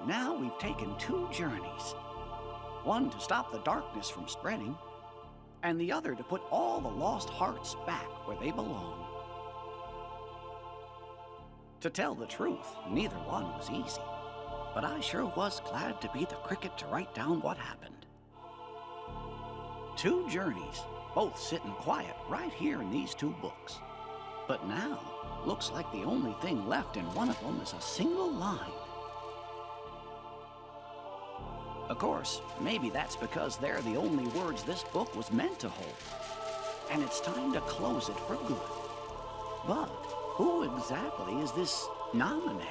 Now we've taken 2 journeys. One to stop the darkness from spreading, and the other to put all the lost hearts back where they belong. To tell the truth, neither one was easy, but I sure was glad to be the cricket to write down what happened. 2 journeys, both sitting quiet right here in these 2 books. But now, looks like the only thing left in one of them is a single line. Of course, maybe that's because they're the only words this book was meant to hold. And it's time to close it for good. But who exactly is this nominee?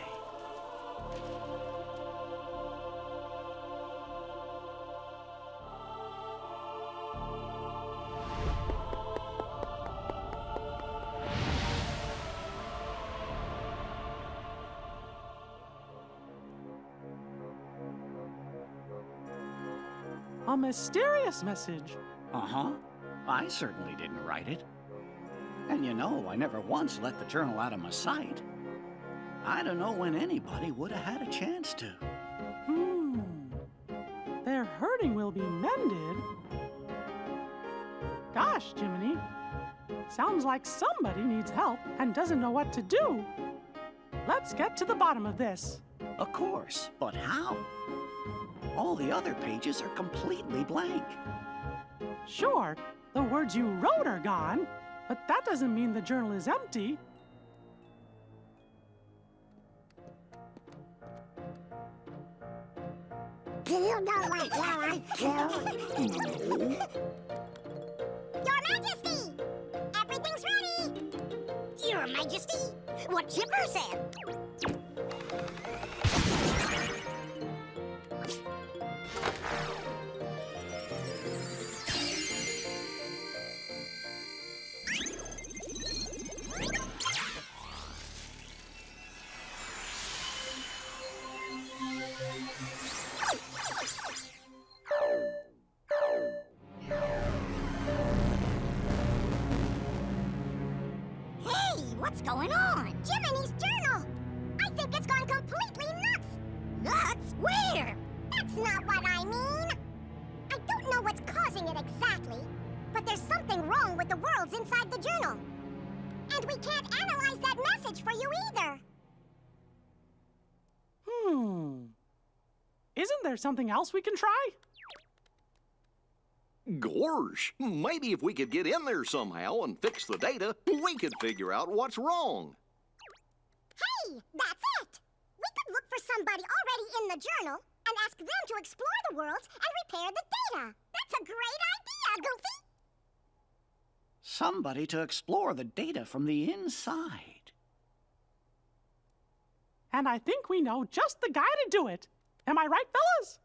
A mysterious message. Uh-huh. I certainly didn't write it. And you know, I never once let the journal out of my sight. I don't know when anybody would have had a chance to. Their hurting will be mended. Gosh, Jiminy. Sounds like somebody needs help and doesn't know what to do. Let's get to the bottom of this. Of course, but how? All the other pages are completely blank. Sure, the words you wrote are gone, but that doesn't mean the journal is empty. Do you know what you're up to? Your Majesty! Everything's ready! Your Majesty! What Chipper said! What's going on? Jiminy's journal! I think it's gone completely nuts! Nuts? Where? That's not what I mean! I don't know what's causing it exactly, but there's something wrong with the worlds inside the journal. And we can't analyze that message for you either. Isn't there something else we can try? Gorsh, maybe if we could get in there somehow and fix the data, we could figure out what's wrong. Hey, that's it! We could look for somebody already in the journal and ask them to explore the worlds and repair the data. That's a great idea, Goofy! Somebody to explore the data from the inside. And I think we know just the guy to do it. Am I right, fellas?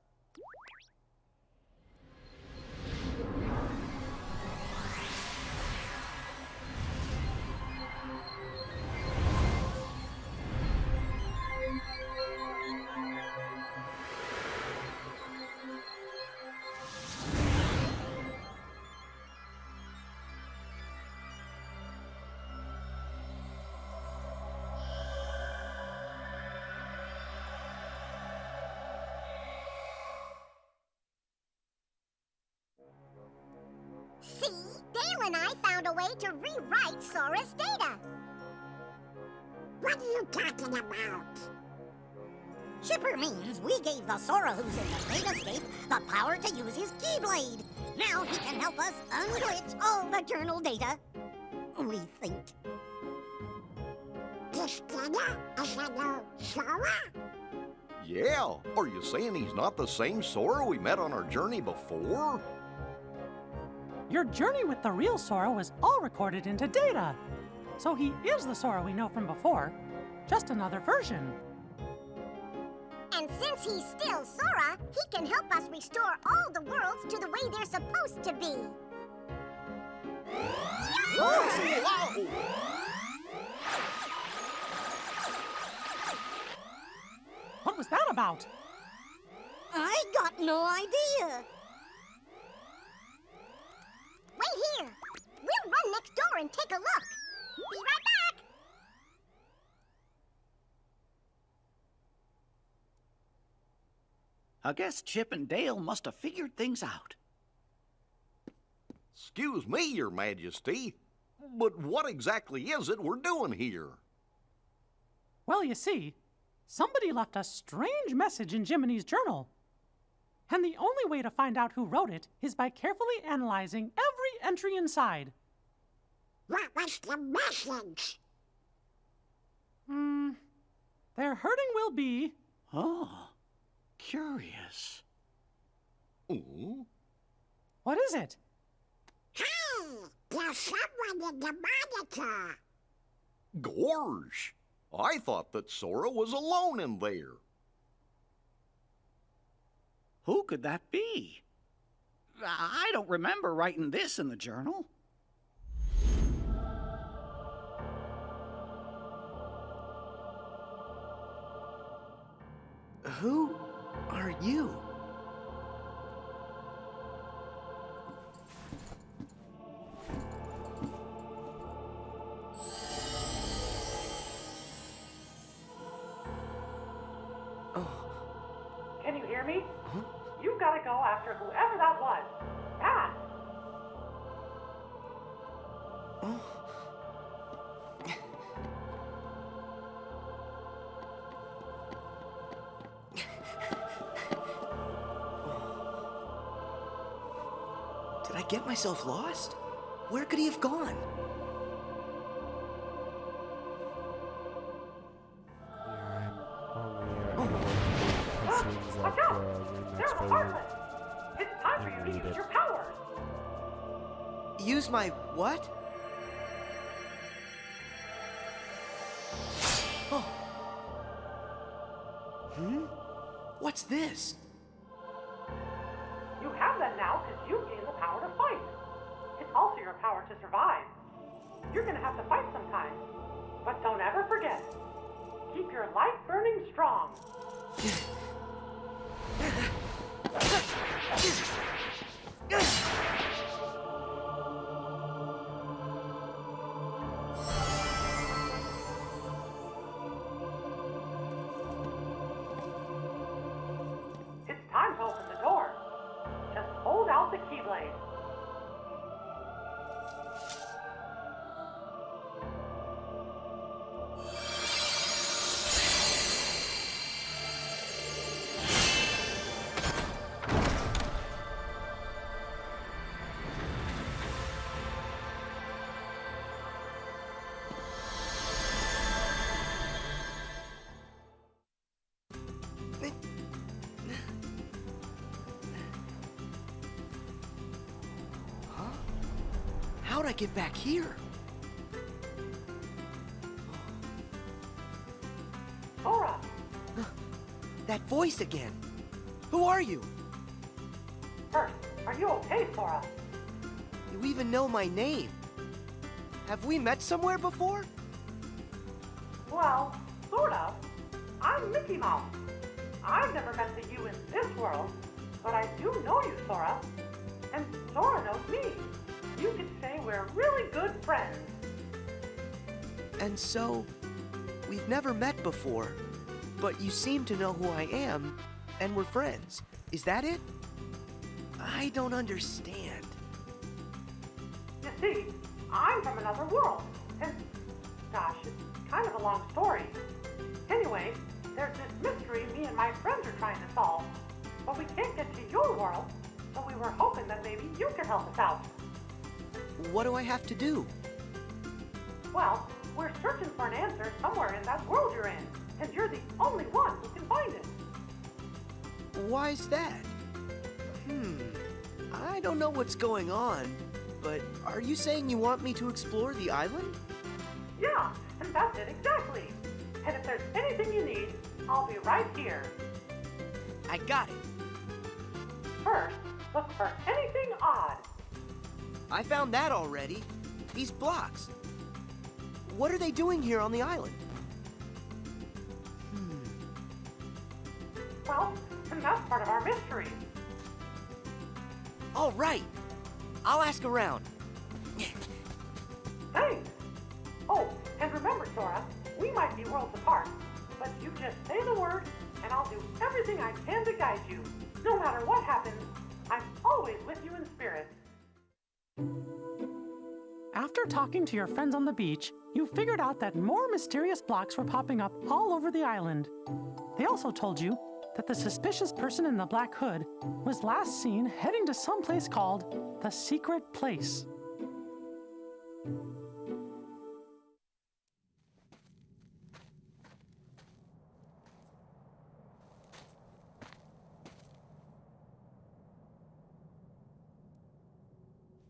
See? Dale and I found a way to rewrite Sora's data. What are you talking about? Chipper means we gave the Sora who's in the datascape the power to use his Keyblade. Now he can help us unglitch all the journal data. We think. This data is a new Sora? Yeah, are you saying he's not the same Sora we met on our journey before? Your journey with the real Sora was all recorded into data. So he is the Sora we know from before, just another version. And since he's still Sora, he can help us restore all the worlds to the way they're supposed to be. Whoa! What was that about? I got no idea. Wait here. We'll run next door and take a look. Be right back. I guess Chip and Dale must have figured things out. Excuse me, Your Majesty, but what exactly is it we're doing here? Well, you see, somebody left a strange message in Jiminy's journal. And the only way to find out who wrote it is by carefully analyzing every entry inside. What was the message? Their hurting will be... Oh, curious. Ooh. What is it? Hey, there's someone in the monitor. Gorge! I thought that Sora was alone in there. Who could that be? I don't remember writing this in the journal. Who are you? Can you hear me? You've got to go after whoever that was. Fast! Did I get myself lost? Where could he have gone? Watch out! There's a heartless! It's time for you to use your powers! Use my what? Oh. What's this? You have that now because you've gained the power to fight. It's also your power to survive. You're gonna have to fight sometimes. But don't ever forget, keep your light burning strong. It's time to open the door. Just hold out the keyblade. How'd I get back here? Sora! That voice again. Who are you? First, are you okay, Sora? You even know my name. Have we met somewhere before? Well, sort of. I'm Mickey Mouse. I've never met the you in this world, but I do know you, Sora. And Sora knows me. You could say we're really good friends. And so, we've never met before, but you seem to know who I am, and we're friends. Is that it? I don't understand. You see, I'm from another world, and gosh, it's kind of a long story. Anyway, there's this mystery me and my friends are trying to solve, but we can't get to your world, so we were hoping that maybe you could help us out. What do I have to do? Well, we're searching for an answer somewhere in that world you're in, and you're the only one who can find it. Why's that? I don't know what's going on, but are you saying you want me to explore the island? Yeah, and that's it exactly. And if there's anything you need, I'll be right here. I got it. First, look for anything odd. I found that already. These blocks. What are they doing here on the island? Well, and that's part of our mystery. All right. I'll ask around. Thanks. Oh, and remember, Sora, we might be worlds apart, but you just say the word, and I'll do everything I can to guide you. No matter what happens, I'm always with you in spirit. After talking to your friends on the beach, you figured out that more mysterious blocks were popping up all over the island. They also told you that the suspicious person in the black hood was last seen heading to some place called the Secret Place.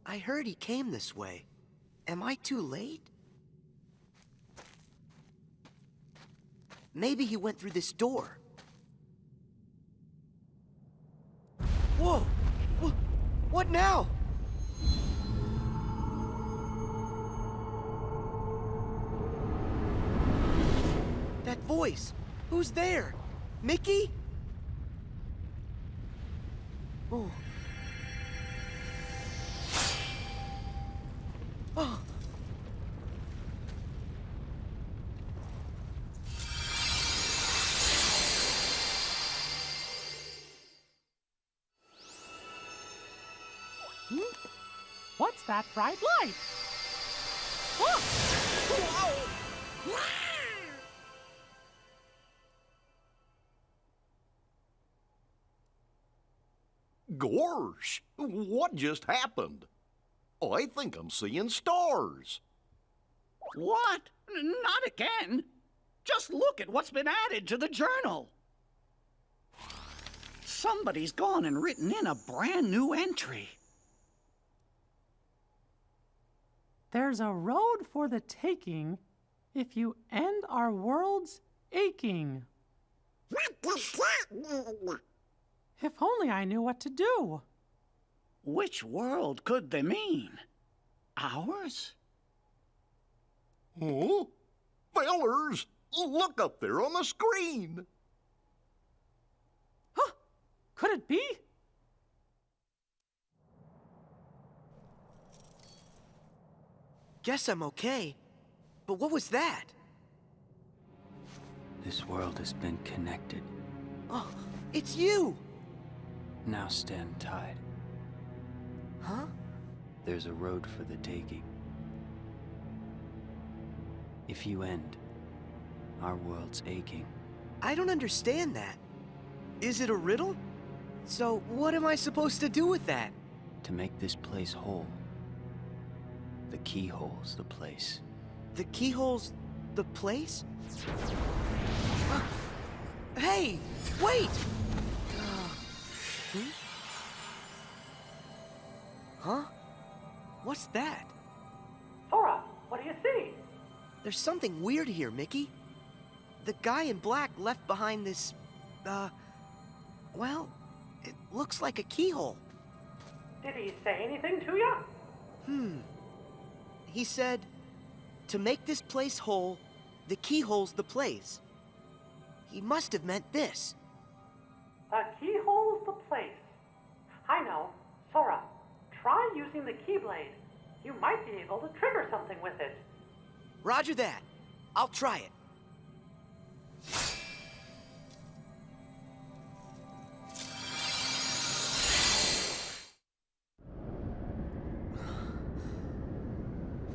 I heard he came this way. Am I too late? Maybe he went through this door. Whoa! What now? That voice! Who's there? Mickey? Oh. Oh. What's that bright light? Oh! Gorsh, what just happened? I think I'm seeing stars. What? Not again. Just look at what's been added to the journal. Somebody's gone and written in a brand new entry. There's a road for the taking if you end our world's aching. What does that mean? If only I knew what to do. Which world could they mean? Ours? Huh? Fellers, look up there on the screen. Huh? Could it be? Guess I'm okay. But what was that? This world has been connected. Oh, it's you! Now stand tied. Huh? There's a road for the taking. If you end, our world's aching. I don't understand that. Is it a riddle? So what am I supposed to do with that? To make this place whole. The keyhole's the place. The keyhole's the place? Hey, wait! Huh? What's that? Sora, what do you see? There's something weird here, Mickey. The guy in black left behind this, well, it looks like a keyhole. Did he say anything to you? He said, to make this place whole, the keyhole's the place. He must have meant this. The keyhole's the place. I know. Sora, try using the keyblade. You might be able to trigger something with it. Roger that. I'll try it.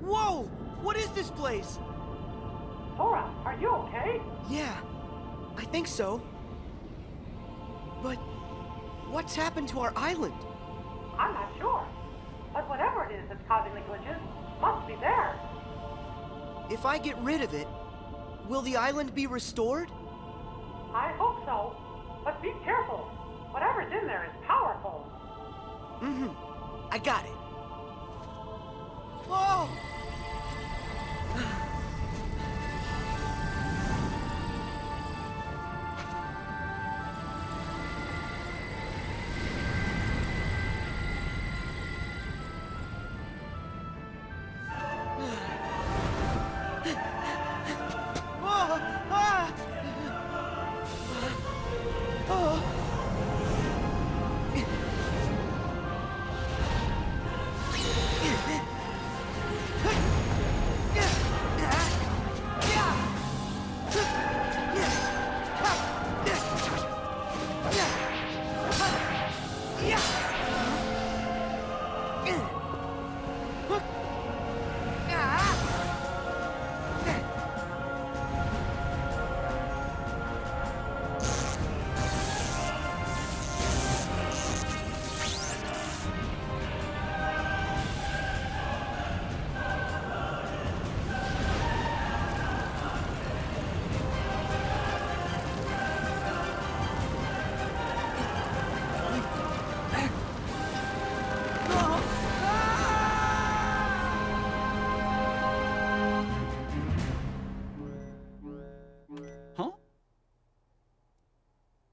Whoa! What is this place? Sora, are you okay? Yeah, I think so. But what's happened to our island? I'm not sure. But whatever it is that's causing the glitches must be there. If I get rid of it, will the island be restored? I hope so. But be careful. Whatever's in there is powerful. I got it. Whoa!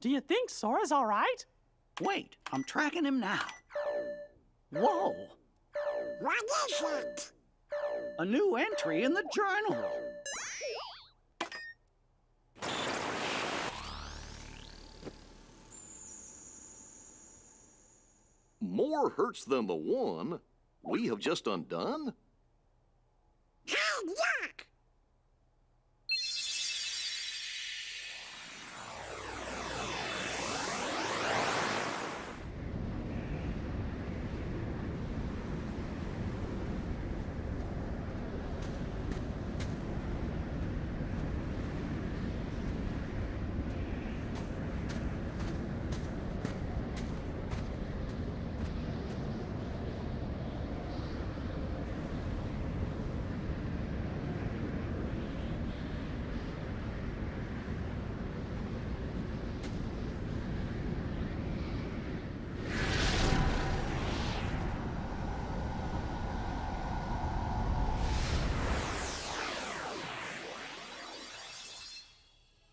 Do you think Sora's all right? Wait, I'm tracking him now. Whoa! What is it? A new entry in the journal. More hurts than the one we have just undone? Hey, look!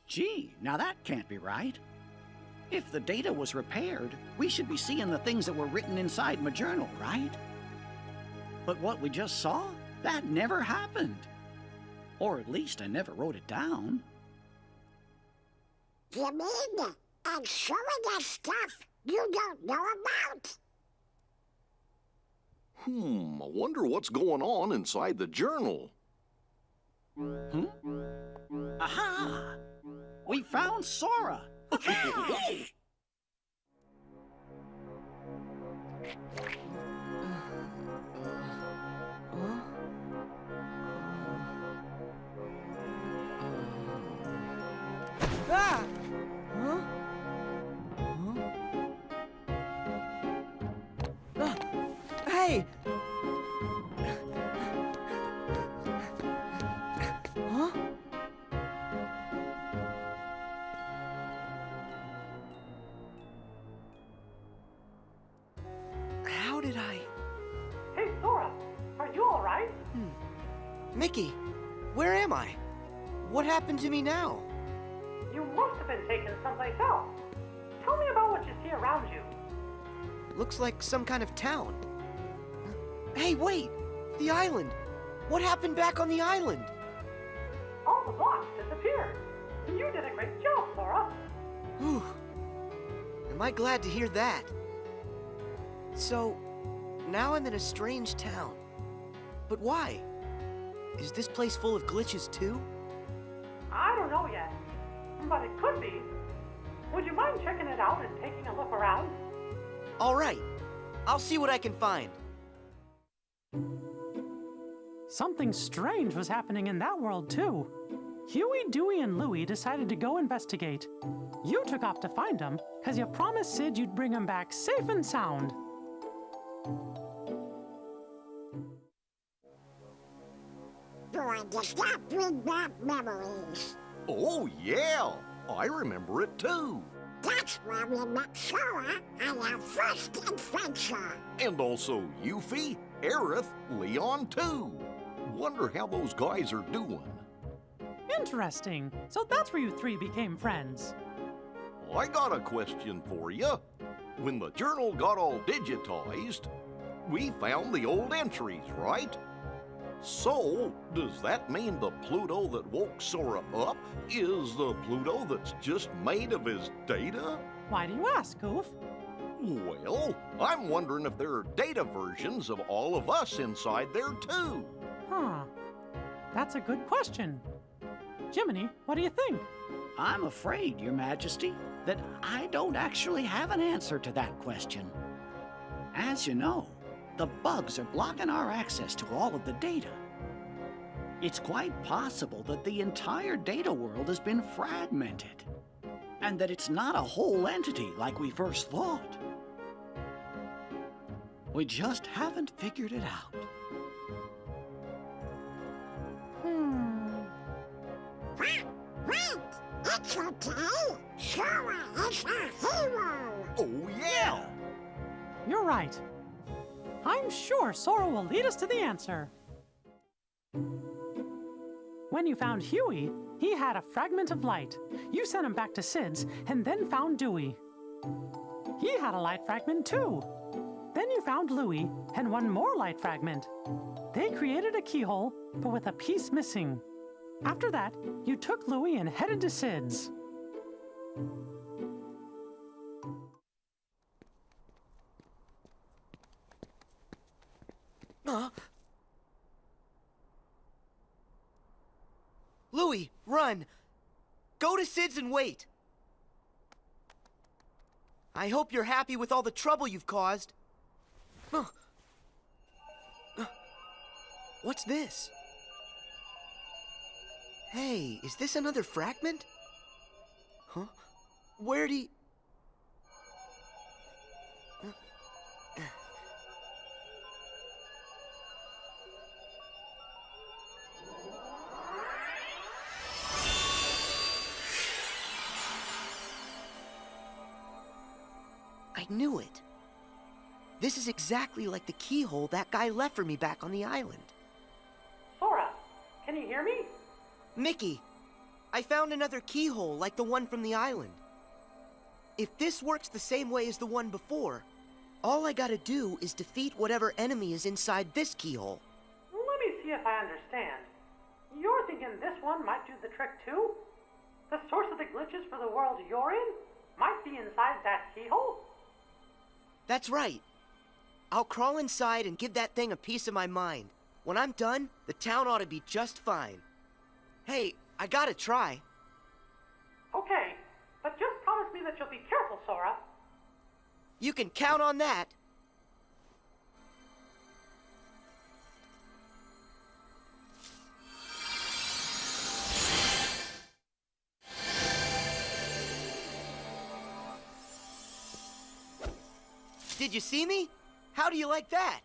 Gee, now that can't be right. If the data was repaired, we should be seeing the things that were written inside my journal, right? But what we just saw, that never happened. Or at least I never wrote it down. You mean I'm showing us stuff you don't know about? I wonder what's going on inside the journal. Aha! We found Sora! Ah! Huh? Hey! Huh? How did I... Hey, Sora, are you all right? Mickey, where am I? What happened to me now? You must have been taken someplace else. Tell me about what you see around you. Looks like some kind of town. Hey, wait! The island! What happened back on the island? All the blocks disappeared. You did a great job, Sora. Whew. Am I glad to hear that? So, now I'm in a strange town. But why? Is this place full of glitches too? I don't know yet, but it could be. Would you mind checking it out and taking a look around? All right. I'll see what I can find. Something strange was happening in that world, too. Huey, Dewey, and Louie decided to go investigate. You took off to find them, because you promised Sid you'd bring them back safe and sound. Boy, does that bring back memories. Oh, yeah. I remember it too. That's where we met Sora on our first adventure. And also Yuffie, Aerith, Leon too. Wonder how those guys are doing. Interesting. So that's where you three became friends. I got a question for you. When the journal got all digitized, we found the old entries, right? So, does that mean the Pluto that woke Sora up is the Pluto that's just made of his data? Why do you ask, Goof? Well, I'm wondering if there are data versions of all of us inside there too. Huh. That's a good question. Jiminy, what do you think? I'm afraid, Your Majesty, that I don't actually have an answer to that question. As you know, the bugs are blocking our access to all of the data. It's quite possible that the entire data world has been fragmented, and that it's not a whole entity like we first thought. We just haven't figured it out. Wait! It's okay! Sora is a hero! Oh, yeah! You're right. I'm sure Sora will lead us to the answer. When you found Huey, He had a fragment of light. You sent him back to Sid's and then found Dewey. He had a light fragment too. Then you found Louie and one more light fragment. They created a keyhole, but with a piece missing. After that, you took Louie and headed to Sid's. Louie, run! Go to Sid's and wait! I hope you're happy with all the trouble you've caused. What's this? Hey, is this another fragment? Huh? Where'd he... I knew it. This is exactly like the keyhole that guy left for me back on the island. Sora, can you hear me? Mickey, I found another keyhole like the one from the island. If this works the same way as the one before, all I gotta do is defeat whatever enemy is inside this keyhole. Let me see if I understand. You're thinking this one might do the trick too? The source of the glitches for the world you're in might be inside that keyhole? That's right. I'll crawl inside and give that thing a piece of my mind. When I'm done, the town ought to be just fine. Hey, I gotta try. Okay, but just promise me that you'll be careful, Sora. You can count on that. Did you see me? How do you like that?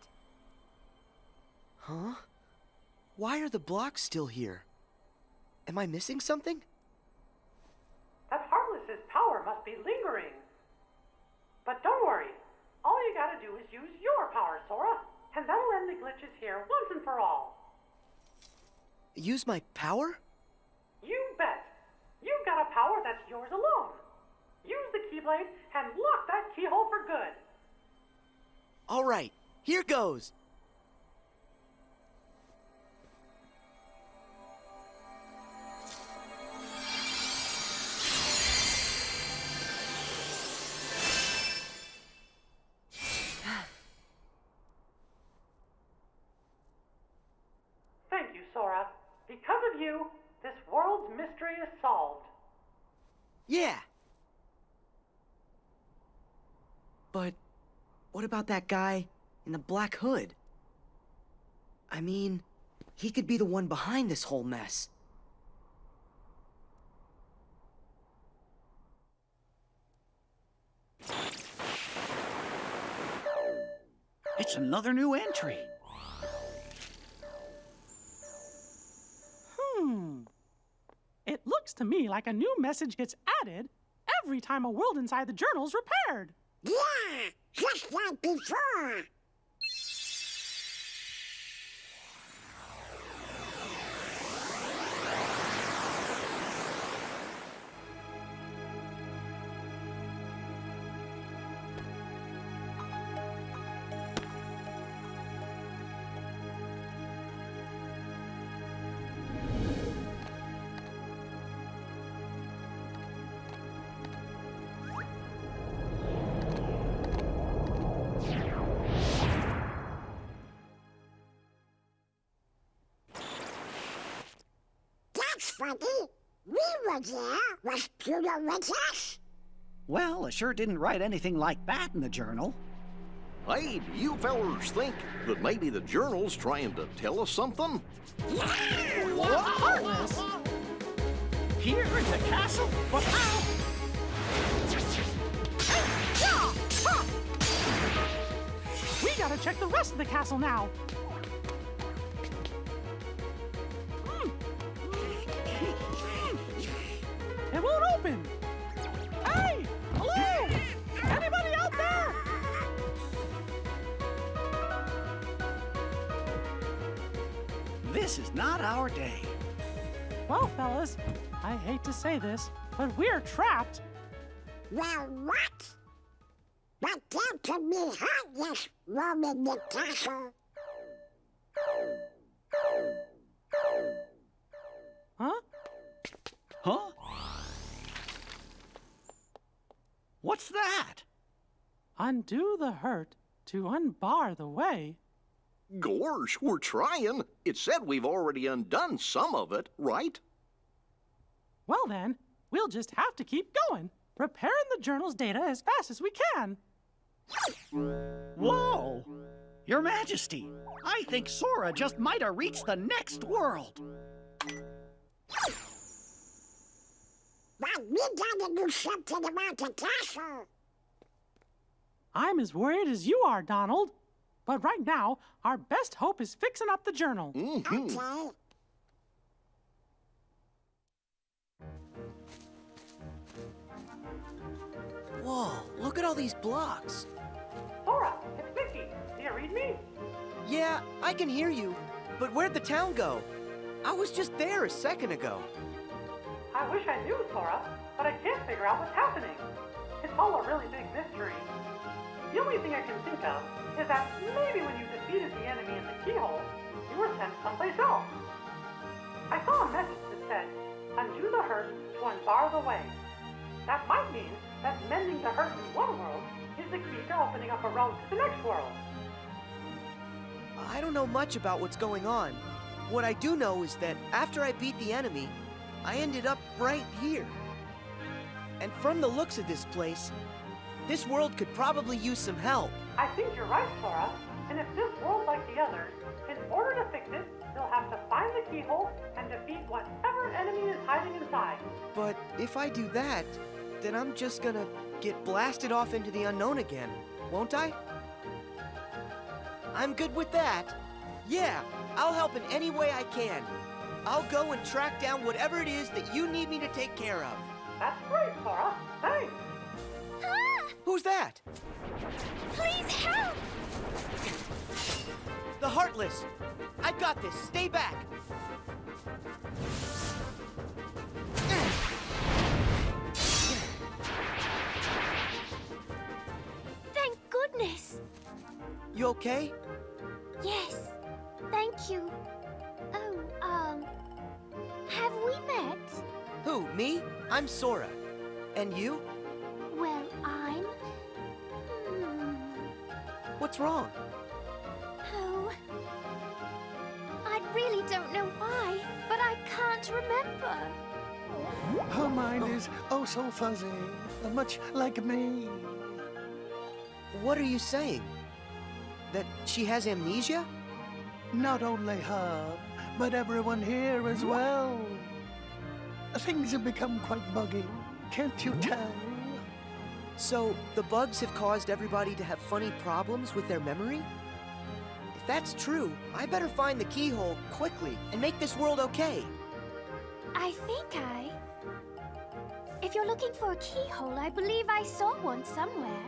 Huh? Why are the blocks still here? Am I missing something? That Heartless's power must be lingering. But don't worry. All you gotta do is use your power, Sora, and that'll end the glitches here once and for all. Use my power? You bet. You've got a power that's yours alone. Use the Keyblade and lock that keyhole for good. All right, here goes. Thank you, Sora. Because of you, this world's mystery is solved. Yeah. But what about that guy in the black hood? I mean, he could be the one behind this whole mess. It's another new entry. It looks to me like a new message gets added every time a world inside the journal's repaired. Yeah, just like before. Funny. We were there. Was Pluto with us? Well, I sure didn't write anything like that in the journal. Hey, do you fellers think that maybe the journal's trying to tell us something? Heartless! Here in the castle? But how? We gotta check the rest of the castle now. It won't open! Hey! Hello! Anybody out there? This is not our day. Well, fellas, I hate to say this, but we're trapped. Well, what? But that can be heartless, roaming the castle. Huh? Huh? What's that? Undo the hurt to unbar the way. Gorsh, we're trying. It said we've already undone some of it, right? Well then, we'll just have to keep going, repairing the journal's data as fast as we can. Whoa! Your Majesty, I think Sora just might have reached the next world. But we gotta do something about the castle. I'm as worried as you are, Donald. But right now, our best hope is fixing up the journal. Okay. Whoa, look at all these blocks. Sora, it's Mickey. Do you read me? Yeah, I can hear you. But where'd the town go? I was just there a second ago. I wish I knew, Sora, but I can't figure out what's happening. It's all a really big mystery. The only thing I can think of is that maybe when you defeated the enemy in the keyhole, you were sent someplace else. I saw a message that said, undo the hurt to unbar the way. That might mean that mending the hurt in one world is the key to opening up a road to the next world. I don't know much about what's going on. What I do know is that after I beat the enemy, I ended up right here. And from the looks of this place, this world could probably use some help. I think you're right, Sora. And if this world's like the others, in order to fix it, you'll have to find the keyhole and defeat whatever enemy is hiding inside. But if I do that, then I'm just gonna get blasted off into the unknown again, won't I? I'm good with that. Yeah, I'll help in any way I can. I'll go and track down whatever it is that you need me to take care of. That's great, Sora. Thanks. Ah! Who's that? Please help! The Heartless! I've got this. Stay back. Thank goodness. You okay? Yes, thank you. Oh, have we met? Who, me? I'm Sora. And you? Well, I'm... What's wrong? Oh, I really don't know why, but I can't remember. Her mind is oh so fuzzy, much like me. What are you saying? That she has amnesia? Not only her, but everyone here as well. Things have become quite buggy, can't you tell? So, the bugs have caused everybody to have funny problems with their memory? If that's true, I better find the keyhole quickly and make this world okay. I think If you're looking for a keyhole, I believe I saw one somewhere.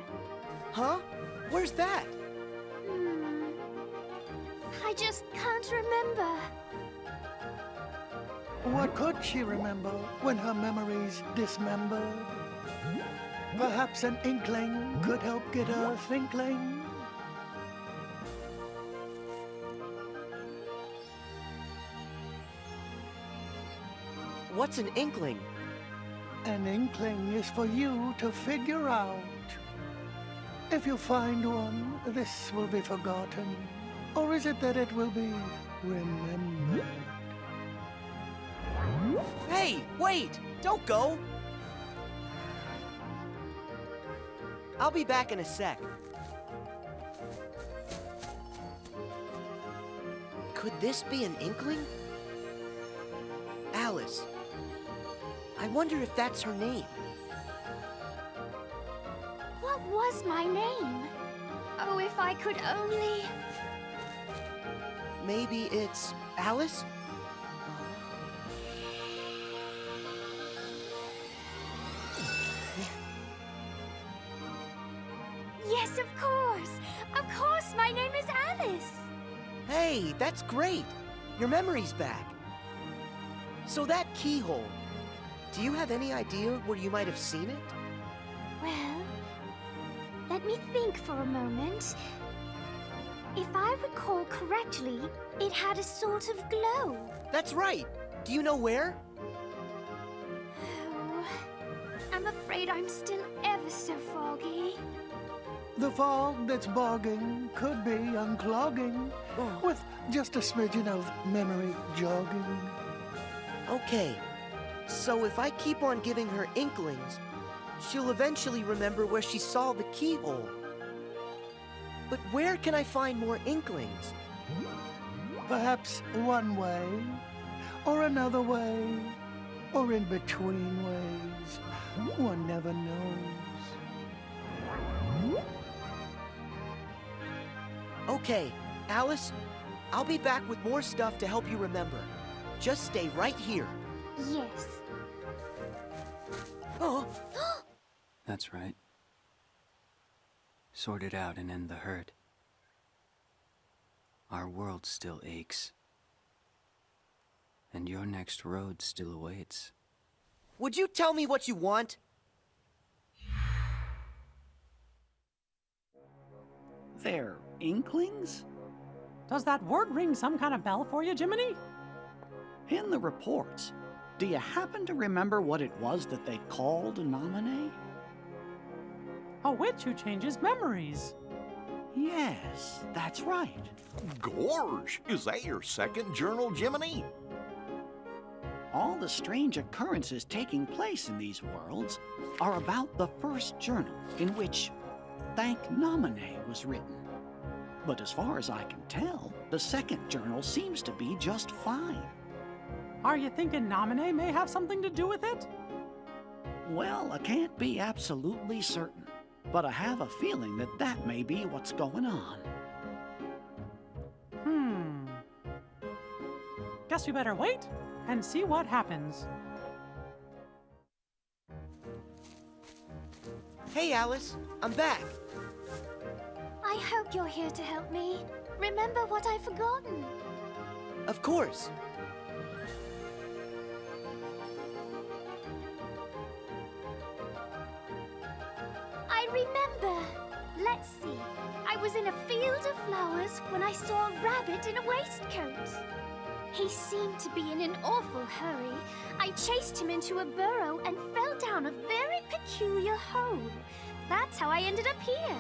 Huh? Where's that? I just can't remember. What could she remember when her memory's dismembered? Perhaps an inkling could help get her thinkling. What's an inkling? An inkling is for you to figure out. If you find one, this will be forgotten. Or is it that it will be remembered? Hey, wait! Don't go! I'll be back in a sec. Could this be an inkling? Alice. I wonder if that's her name. What was my name? Oh, if I could only... Maybe it's Alice? Yes, of course! Of course, my name is Alice! Hey, that's great! Your memory's back. So that keyhole, do you have any idea where you might have seen it? Well, let me think for a moment. If I recall correctly, it had a sort of glow. That's right. Do you know where? Oh, I'm afraid I'm still ever so foggy. The fog that's bogging could be unclogging with just a smidgen of memory jogging. Okay, so if I keep on giving her inklings, she'll eventually remember where she saw the keyhole. But where can I find more inklings? Perhaps one way, or another way, or in between ways. One never knows. Okay, Alice, I'll be back with more stuff to help you remember. Just stay right here. Yes. Oh, That's right. Sort it out and end the hurt. Our world still aches. And your next road still awaits. would you tell me what you want? They're inklings? Does that word ring some kind of bell for you, Jiminy? In the reports, do you happen to remember what it was that they called a nominee? A witch who changes memories. Yes, that's right. Gorge, is that your second journal, Jiminy? All the strange occurrences taking place in these worlds are about the first journal in which Thank Nominee was written. But as far as I can tell, the second journal seems to be just fine. Are you thinking Nominee may have something to do with it? Well, I can't be absolutely certain, but I have a feeling that that may be what's going on. Guess we better wait and see what happens. Hey, Alice, I'm back. I hope you're here to help me. Remember what I've forgotten. Of course. I remember. Let's see. I was in a field of flowers when I saw a rabbit in a waistcoat. He seemed to be in an awful hurry. I chased him into a burrow and fell down a very peculiar hole. That's how I ended up here.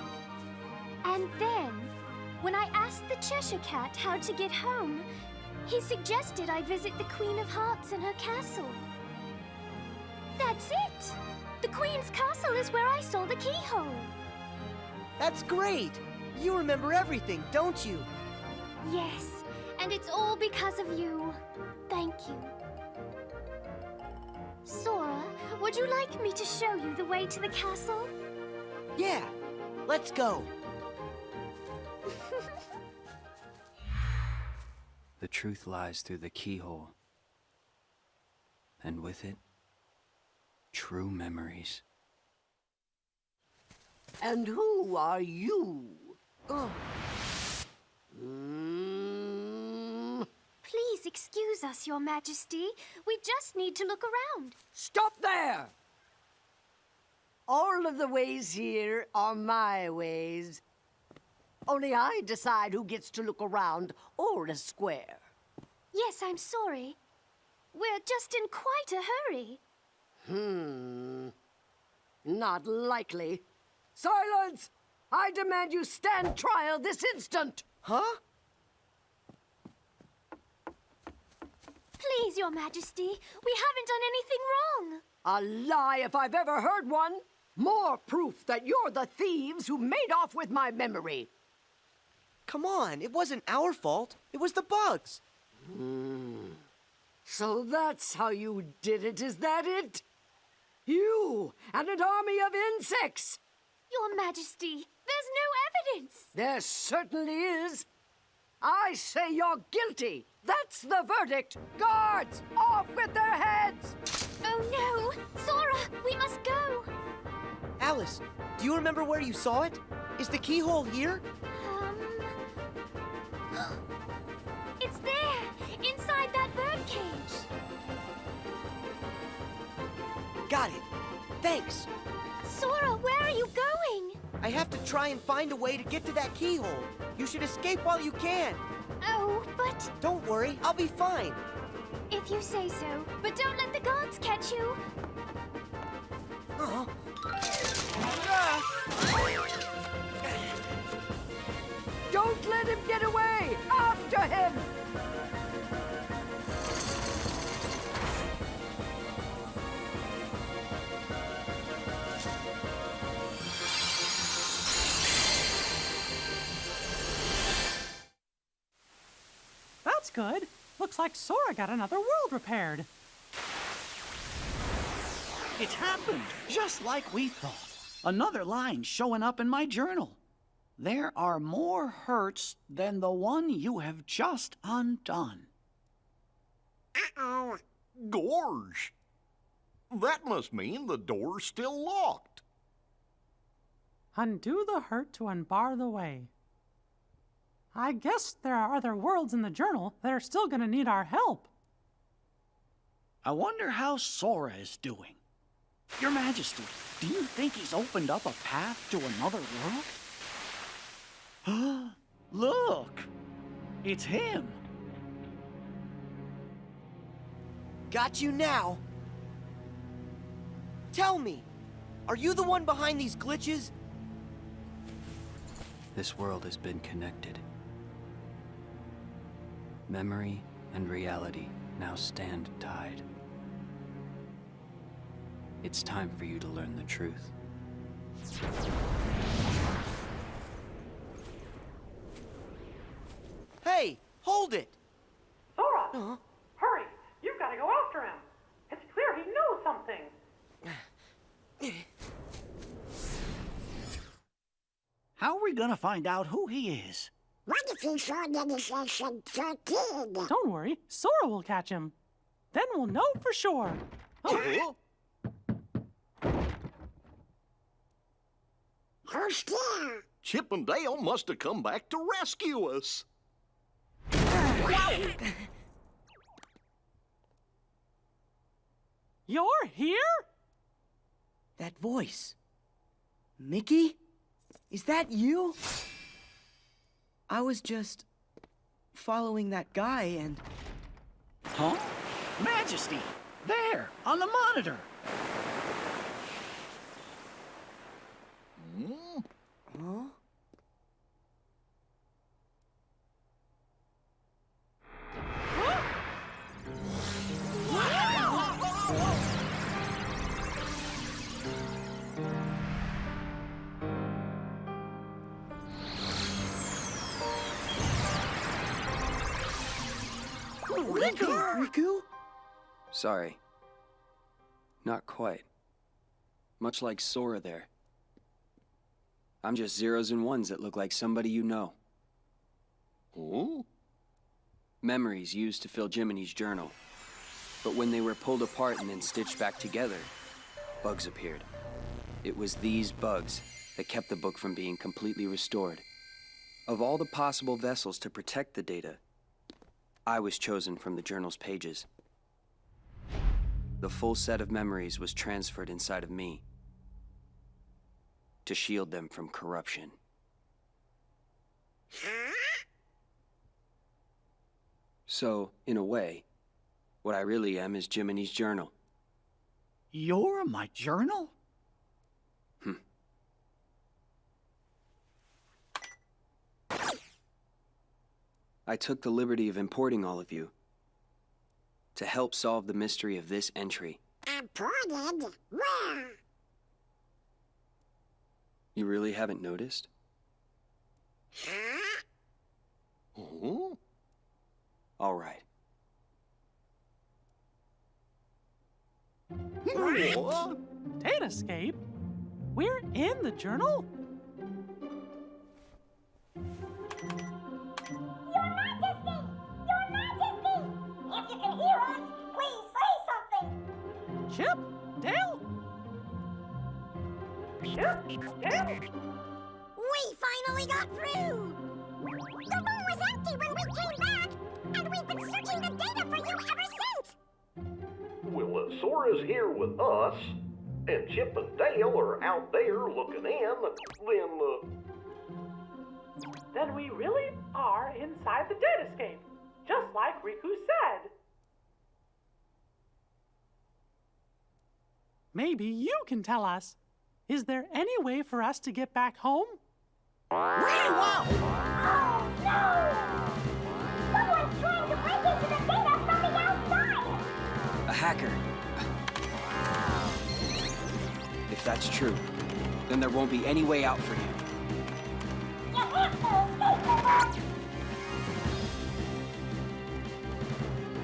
And then, when I asked the Cheshire Cat how to get home, he suggested I visit the Queen of Hearts in her castle. That's it! The Queen's castle is where I saw the keyhole. That's great. You remember everything, don't you? Yes, and it's all because of you. Thank you. Sora, would you like me to show you the way to the castle? Yeah, let's go. The truth lies through the keyhole. And with it, true memories. And who are you? Oh, Please excuse us, Your Majesty. We just need to look around. Stop there! All of the ways here are my ways. Only I decide who gets to look around or a square. Yes, I'm sorry. We're just in quite a hurry. Not likely. Silence! I demand you stand trial this instant! huh? Please, Your Majesty, we haven't done anything wrong. A lie if I've ever heard one. More proof that you're the thieves who made off with my memory. Come on, it wasn't our fault. It was the bugs. So that's how you did it, is that it? You and an army of insects! Your Majesty, there's no evidence. There certainly is. I say you're guilty. That's the verdict. Guards, off with their heads! Oh no! Sora, we must go. Alice, do you remember where you saw it? Is the keyhole here? It's there, inside that birdcage. Got it. Thanks. Sora, where are you going? I have to try and find a way to get to that keyhole. You should escape while you can. Oh, but Don't worry, I'll be fine. if you say so. But don't let the guards catch you. Uh-huh. Don't let him get away! After him! That's good. Looks like Sora got another world repaired. It's happened, just like we thought. Another line showing up in my journal. There are more hurts than the one you have just undone. Uh-oh. Gorge! That must mean the door's still locked. Undo the hurt to unbar the way. I guess there are other worlds in the journal that are still gonna need our help. I wonder how Sora is doing. Your Majesty, do you think he's opened up a path to another world? Look! It's him! Got you now. Tell me, are you the one behind these glitches? This world has been connected. Memory and reality now stand tied. It's time for you to learn the truth. Hey, hold it! Sora! Uh-huh. Hurry! You've got to go after him! It's clear he knows something! How are we gonna find out who he is? What if he saw that it's a kid? Don't worry, Sora will catch him. Then we'll know for sure. Oh, Who's there? Chip and Dale must have come back to rescue us. you're here? That voice. Mickey? Is that you? I was just following that guy and... Huh? Majesty! There, on the monitor! Huh? Riku? Sorry. Not quite. Much like Sora there. I'm just zeros and ones that look like somebody you know. Huh? Memories used to fill Jiminy's journal. But when they were pulled apart and then stitched back together, bugs appeared. It was these bugs that kept the book from being completely restored. Of all the possible vessels to protect the data, I was chosen from the journal's pages. The full set of memories was transferred inside of me to shield them from corruption. So, in a way, what I really am is Jiminy's journal. You're my journal? I took the liberty of importing all of you to help solve the mystery of this entry. Imported? Where? You really haven't noticed? Huh? Huh? All right. What? Datascape? We're in the journal? Your Majesty! Your Majesty! If you can hear us, please say something! Chip? Dale? Chip? Dale? We finally got through! The room was empty when we came back, and we've been searching the data for you ever since! Well, Sora's here with us. and Chip and Dale are out there looking in, Then we really are inside the datascape, just like Riku said. Maybe you can tell us. Is there any way for us to get back home? Oh, no! Someone's trying to break into the data from the outside! A hacker. If that's true, then there won't be any way out for you. You have to escape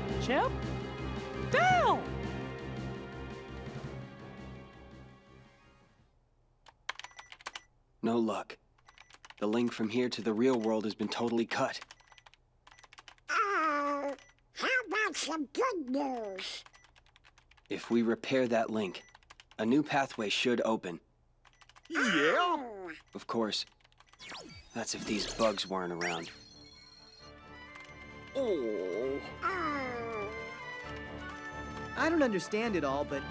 the Chip? Dale! No luck. The link from here to the real world has been totally cut. Oh, how about some good news? If we repair that link, a new pathway should open. Yeah? Of course, that's if these bugs weren't around. Oh. Oh. I don't understand it all, but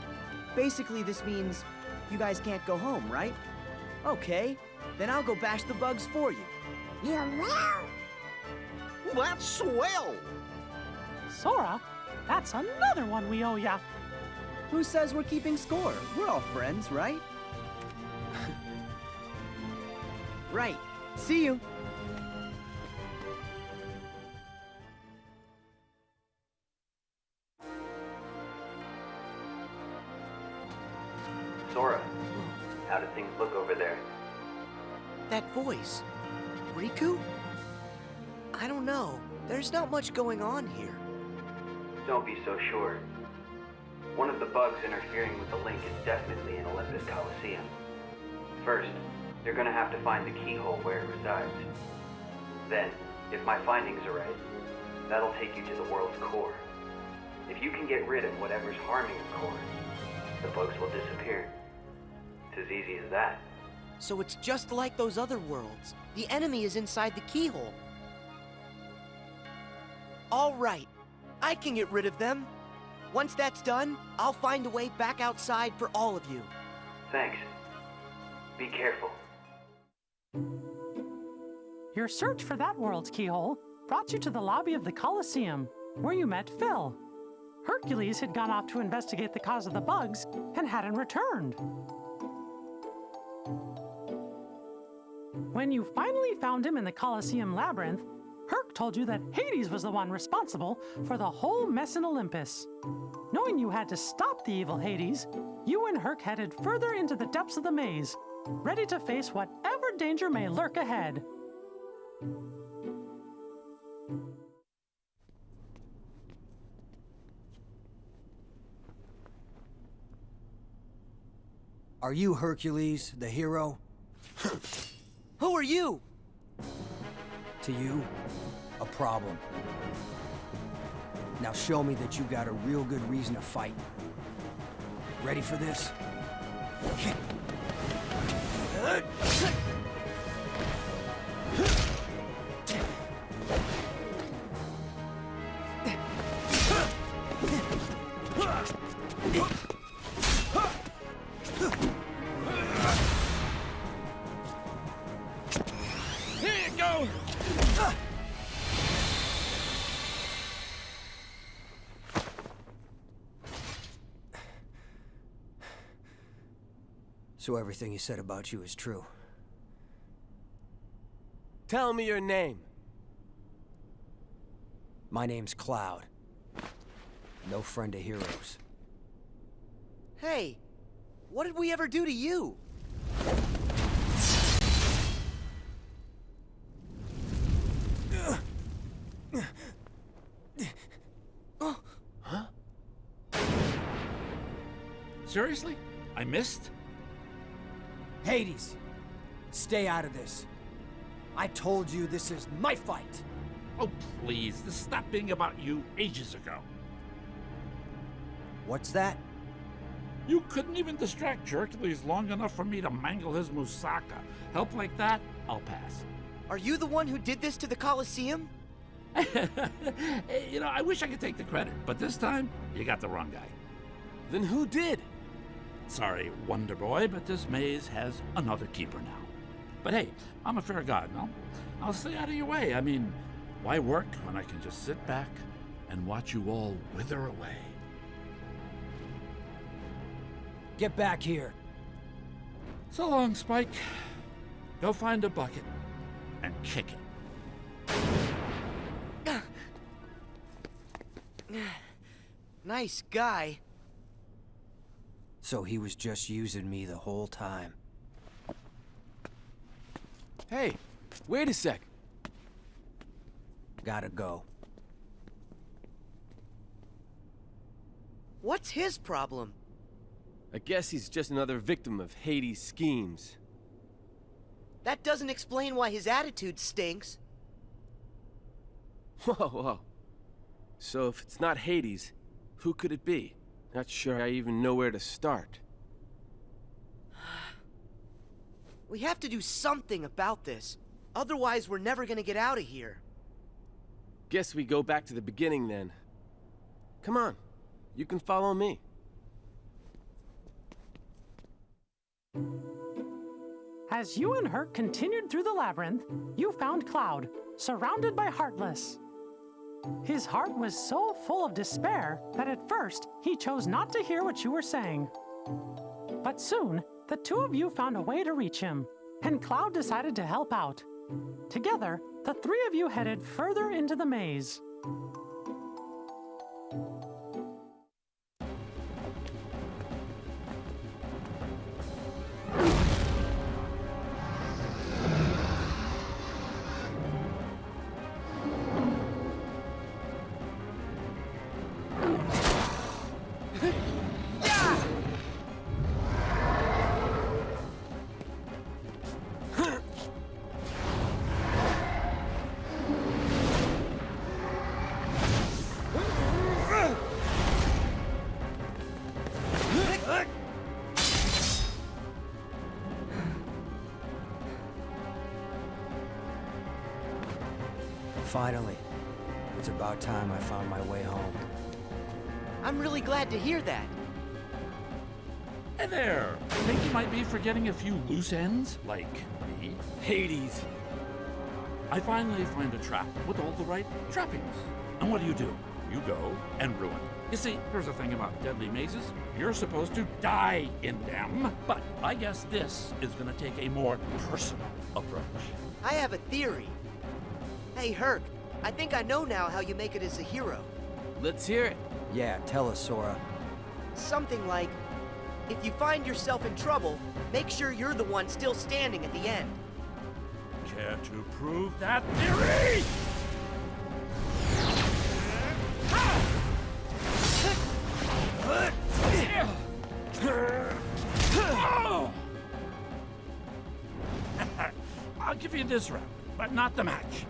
basically this means you guys can't go home, right? Okay, then I'll go bash the bugs for you. You will? That's swell! Sora, that's another one we owe ya. Who says we're keeping score? We're all friends, right? Right. See you. Sora, how do things look over there? That voice. Riku? I don't know. There's not much going on here. Don't be so sure. One of the bugs interfering with the link is definitely in Olympus Coliseum. First, you're gonna have to find the keyhole where it resides. Then, if my findings are right, that'll take you to the world's core. If you can get rid of whatever's harming the core, the bugs will disappear. It's as easy as that. So it's just like those other worlds. The enemy is inside the keyhole. All right. I can get rid of them. Once that's done, I'll find a way back outside for all of you. Thanks. Be careful. Your search for that world's keyhole brought you to the lobby of the Colosseum, where you met Phil. Hercules had gone off to investigate the cause of the bugs and hadn't returned. When you finally found him in the Colosseum labyrinth, Herc told you that Hades was the one responsible for the whole mess in Olympus. Knowing you had to stop the evil Hades, you and Herc headed further into the depths of the maze, ready to face whatever danger may lurk ahead. Are you Hercules, the hero? Who are you? To you, a problem. Now show me that you got a real good reason to fight. Ready for this? Here you go! So everything he said about you is true. Tell me your name. My name's Cloud. No friend of heroes. Hey, what did we ever do to you? Huh? Seriously? I missed? Hades, stay out of this. I told you this is my fight. Oh, please. This stopped being about you ages ago. What's that? You couldn't even distract Hercules long enough for me to mangle his moussaka. Help like that, I'll pass. Are you the one who did this to the Colosseum? I wish I could take the credit, but this time, you got the wrong guy. Then who did? Sorry, Wonder Boy, but this maze has another keeper now. But hey, I'm a fair god, no? I'll stay out of your way. I mean, why work when I can just sit back and watch you all wither away? Get back here. So long, Spike. Go find a bucket and kick it. Nice guy. So he was just using me the whole time. Hey, wait a sec. Gotta go. What's his problem? I guess he's just another victim of Hades' schemes. That doesn't explain why his attitude stinks. Whoa. So if it's not Hades, who could it be? Not sure I even know where to start. We have to do something about this. Otherwise, we're never gonna get out of here. Guess we go back to the beginning then. Come on, you can follow me. As you and Herc continued through the labyrinth, you found Cloud, surrounded by Heartless. His heart was so full of despair that at first he chose not to hear what you were saying. But soon, the two of you found a way to reach him, and Cloud decided to help out. Together, the three of you headed further into the maze. Finally. It's about time I found my way home. I'm really glad to hear that. Hey there! Think you might be forgetting a few loose ends? Like me? Hades! I finally find a trap with all the right trappings. And what do? You go and ruin. You see, here's the thing about deadly mazes. You're supposed to die in them. But I guess this is gonna take a more personal approach. I have a theory. Hey, Herc, I think I know now how you make it as a hero. Let's hear it. Yeah, tell us, Sora. Something like, if you find yourself in trouble, make sure you're the one still standing at the end. Care to prove that theory? I'll give you this round, but not the match.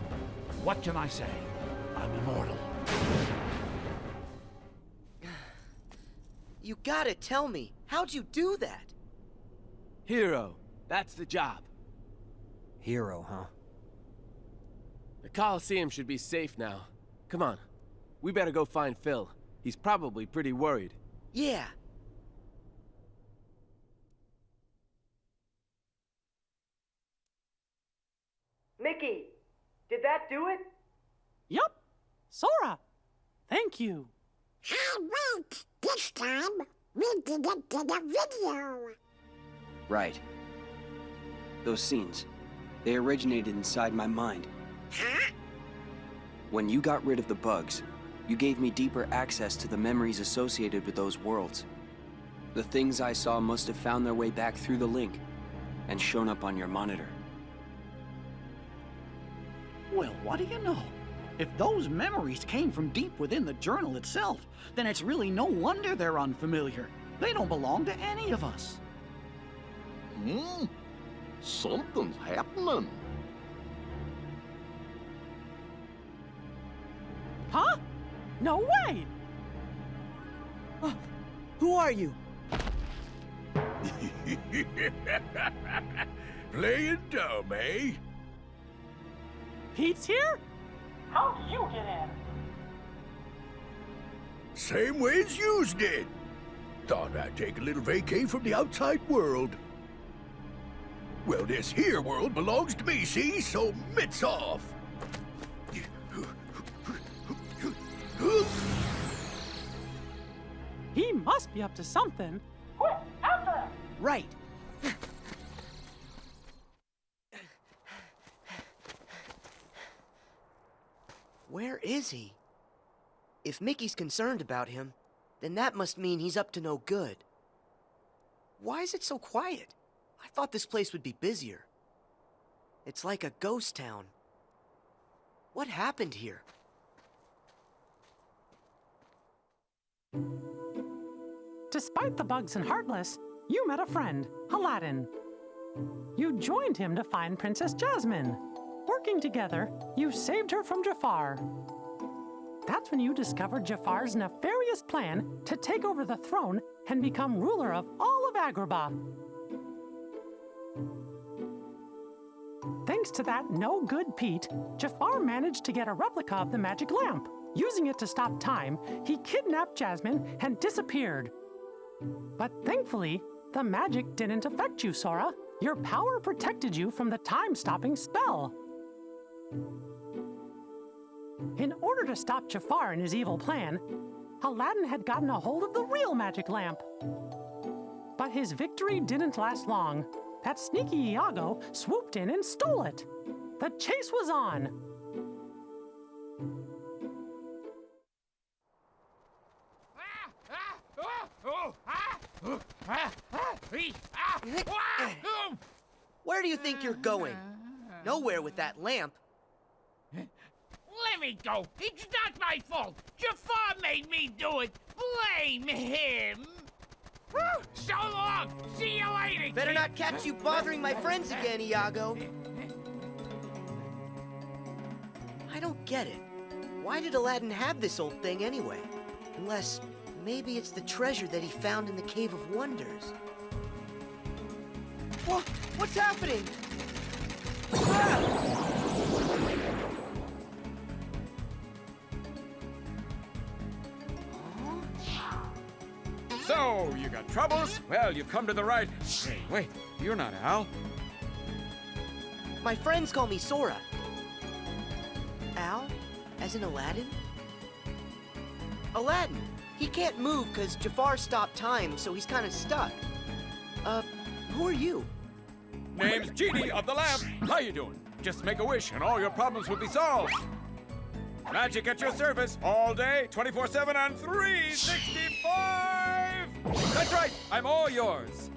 What can I say? I'm immortal. You gotta tell me, how'd you do that? Hero, that's the job. Hero, huh? The Colosseum should be safe now. Come on, we better go find Phil. He's probably pretty worried. Yeah. Mickey, did that do it? Yup, Sora, thank you. Hey, wait! This time, we didn't get a video. Right. Those scenes, they originated inside my mind. Huh? When you got rid of the bugs, you gave me deeper access to the memories associated with those worlds. The things I saw must have found their way back through the link and shown up on your monitor. Well, what do you know? If those memories came from deep within the journal itself, then it's really no wonder they're unfamiliar. They don't belong to any of us. Something's happening. Huh? No way! Who are you? Playing dumb, eh? Pete's here? How'd you get in? Same way as yous did. Thought I'd take a little vacay from the outside world. Well, this here world belongs to me, see? So mitts off. He must be up to something. Quick, after him! Right. Where is he? If Mickey's concerned about him, then that must mean he's up to no good. Why is it so quiet? I thought this place would be busier. It's like a ghost town. What happened here? Despite the bugs and Heartless, you met a friend, Aladdin. You joined him to find Princess Jasmine. Working together, you saved her from Jafar. That's when you discovered Jafar's nefarious plan to take over the throne and become ruler of all of Agrabah. Thanks to that no-good Pete, Jafar managed to get a replica of the magic lamp. Using it to stop time, he kidnapped Jasmine and disappeared. But thankfully, the magic didn't affect you, Sora. Your power protected you from the time-stopping spell. In order to stop Jafar in his evil plan, Aladdin had gotten a hold of the real magic lamp. But his victory didn't last long. That sneaky Iago swooped in and stole it. The chase was on. Where do you think you're going? Nowhere with that lamp. Let me go. It's not my fault. Jafar made me do it. Blame him. So long. See you later. Better not catch you bothering my friends again, Iago. I don't get it. Why did Aladdin have this old thing anyway? Unless maybe it's the treasure that he found in the Cave of Wonders. What's happening? Ah! So, you got troubles? Well, you've come to the right... Hey, wait, you're not Al. My friends call me Sora. Al? As in Aladdin? Aladdin! He can't move because Jafar stopped time, so he's kind of stuck. Who are you? Name's Genie of the Lamp. How you doing? Just make a wish and all your problems will be solved. Magic at your service all day, 24/7 and 365! That's right, I'm all yours.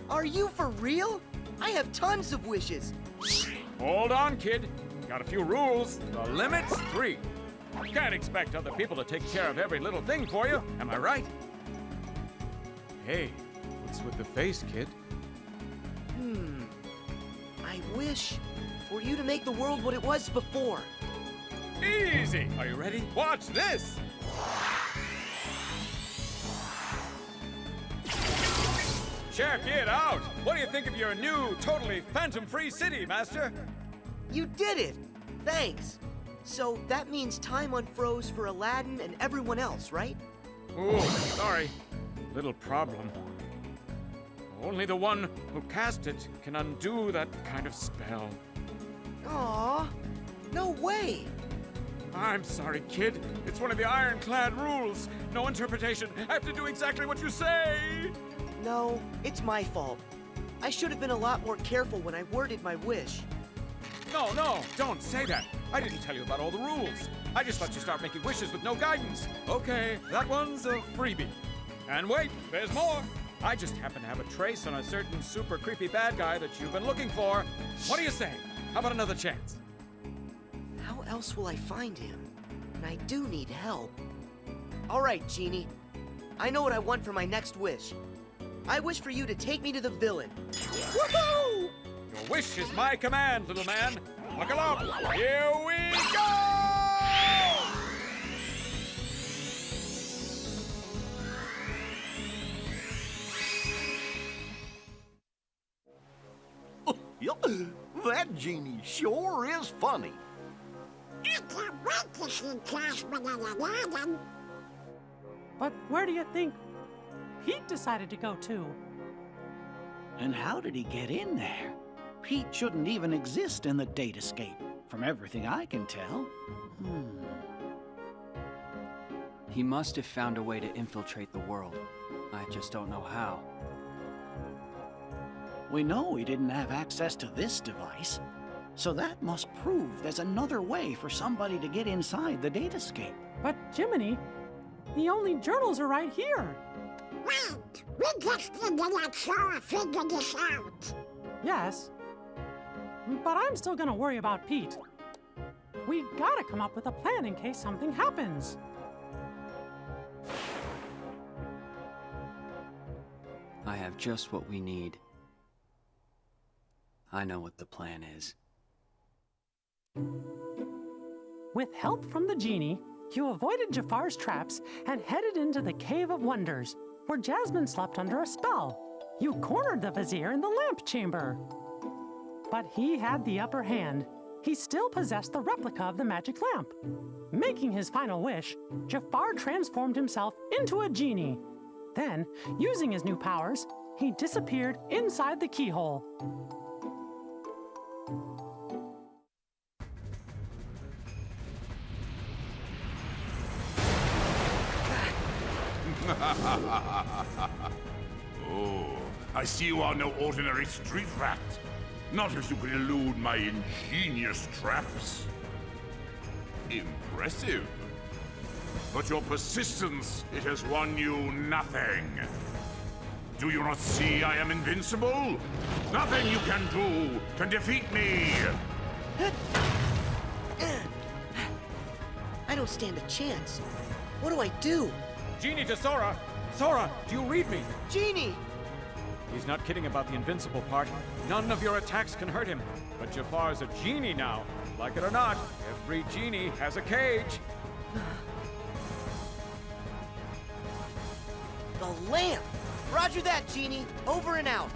Are you for real? I have tons of wishes. Hold on, kid. Got a few rules. The limit's 3. Can't expect other people to take care of every little thing for you, am I right? Hey, what's with the face, kid? I wish for you to make the world what it was before. Easy! Are you ready? Watch this! Check it out! What do you think of your new, totally phantom-free city, Master? You did it! Thanks. So that means time unfroze for Aladdin and everyone else, right? Ooh, sorry. Little problem. Only the one who cast it can undo that kind of spell. Aw, no way! I'm sorry, kid. It's one of the ironclad rules. No interpretation. I have to do exactly what you say. No, it's my fault. I should have been a lot more careful when I worded my wish. No, don't say that. I didn't tell you about all the rules. I just let you start making wishes with no guidance. Okay, that one's a freebie. And wait, there's more. I just happen to have a trace on a certain super creepy bad guy that you've been looking for. What do you say? How about another chance? How else will I find him? And I do need help. All right, Genie. I know what I want for my next wish. I wish for you to take me to the villain. Woohoo! Your wish is my command, little man. Buckle up. Here we go! That genie sure is funny. I can't wait to see Jasmine and Aladdin. But where do you think Pete decided to go to? And how did he get in there? Pete shouldn't even exist in the datascape, from everything I can tell. He must have found a way to infiltrate the world. I just don't know how. We know he didn't have access to this device, so that must prove there's another way for somebody to get inside the datascape. But Jiminy, the only journals are right here. Wait, we just need to let Sora figure this out. Yes, but I'm still gonna worry about Pete. We gotta come up with a plan in case something happens. I have just what we need. I know what the plan is. With help from the genie, you avoided Jafar's traps and headed into the Cave of Wonders, where Jasmine slept under a spell. You cornered the Vizier in the lamp chamber. But he had the upper hand. He still possessed the replica of the magic lamp. Making his final wish, Jafar transformed himself into a genie. Then, using his new powers, he disappeared inside the keyhole. Oh, I see you are no ordinary street rat. Not if you can elude my ingenious traps. Impressive. But your persistence, it has won you nothing. Do you not see I am invincible? Nothing you can do can defeat me! I don't stand a chance. What do I do? Genie to Sora! Sora, do you read me? Genie! He's not kidding about the invincible part. None of your attacks can hurt him. But Jafar's a genie now. Like it or not, every genie has a cage. The lamp! Roger that, Genie. Over and out.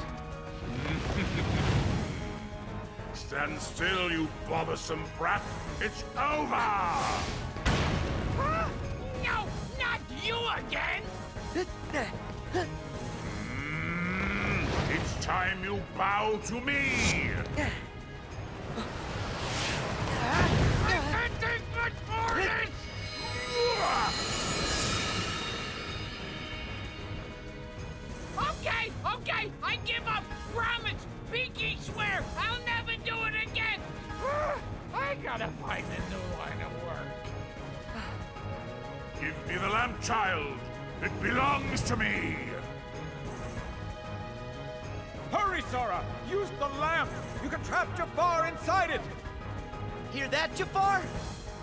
Stand still, you bothersome brat. It's over! No, not you again! It's time you bow to me! I can't take much more of this! Okay, I give up! Promise! Pinky swear! I'll never do it again! I gotta find a new line of work. Give me the lamp, child. It belongs to me. Hurry, Sora! Use the lamp! You can trap Jafar inside it! Hear that, Jafar?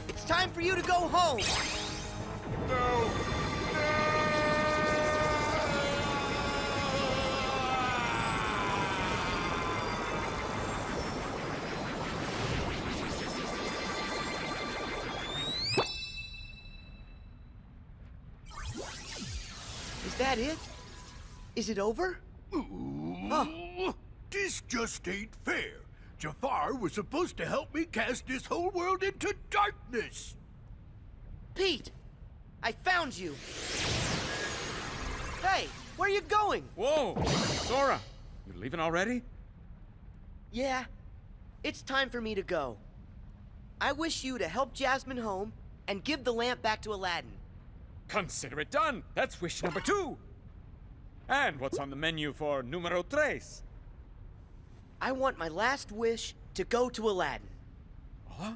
It's time for you to go home. No! Is that it? Is it over? Oh. This just ain't fair. Jafar was supposed to help me cast this whole world into darkness. Pete! I found you! Hey, where are you going? Whoa! Sora! You leaving already? Yeah, it's time for me to go. I wish you to help Jasmine home and give the lamp back to Aladdin. Consider it done! That's wish number 2! And what's on the menu for numero 3? I want my last wish to go to Aladdin. Huh?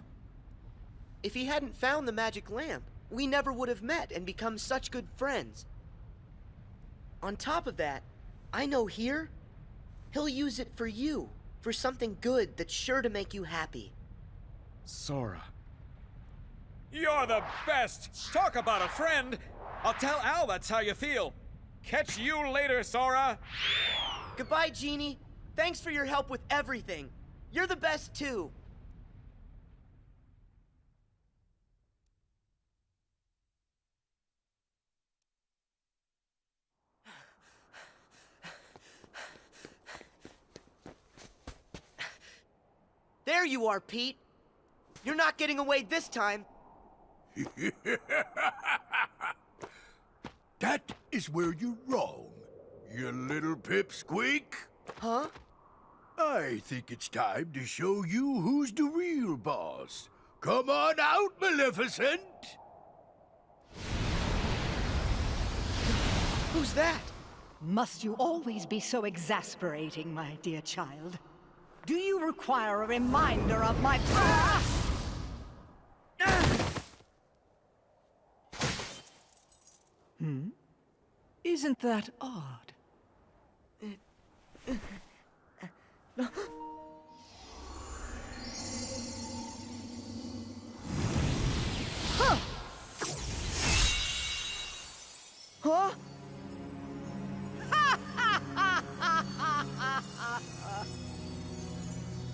If he hadn't found the magic lamp, we never would have met and become such good friends. On top of that, I know here, he'll use it for you, for something good that's sure to make you happy. Sora. You're the best! Talk about a friend! I'll tell Al that's how you feel. Catch you later, Sora! Goodbye, Genie. Thanks for your help with everything. You're the best, too. There you are, Pete. You're not getting away this time. That is where you're wrong, you little pipsqueak. Huh? I think it's time to show you who's the real boss. Come on out, Maleficent! Who's that? Must you always be so exasperating, my dear child? Do you require a reminder of my past? Isn't that odd? Huh? Huh?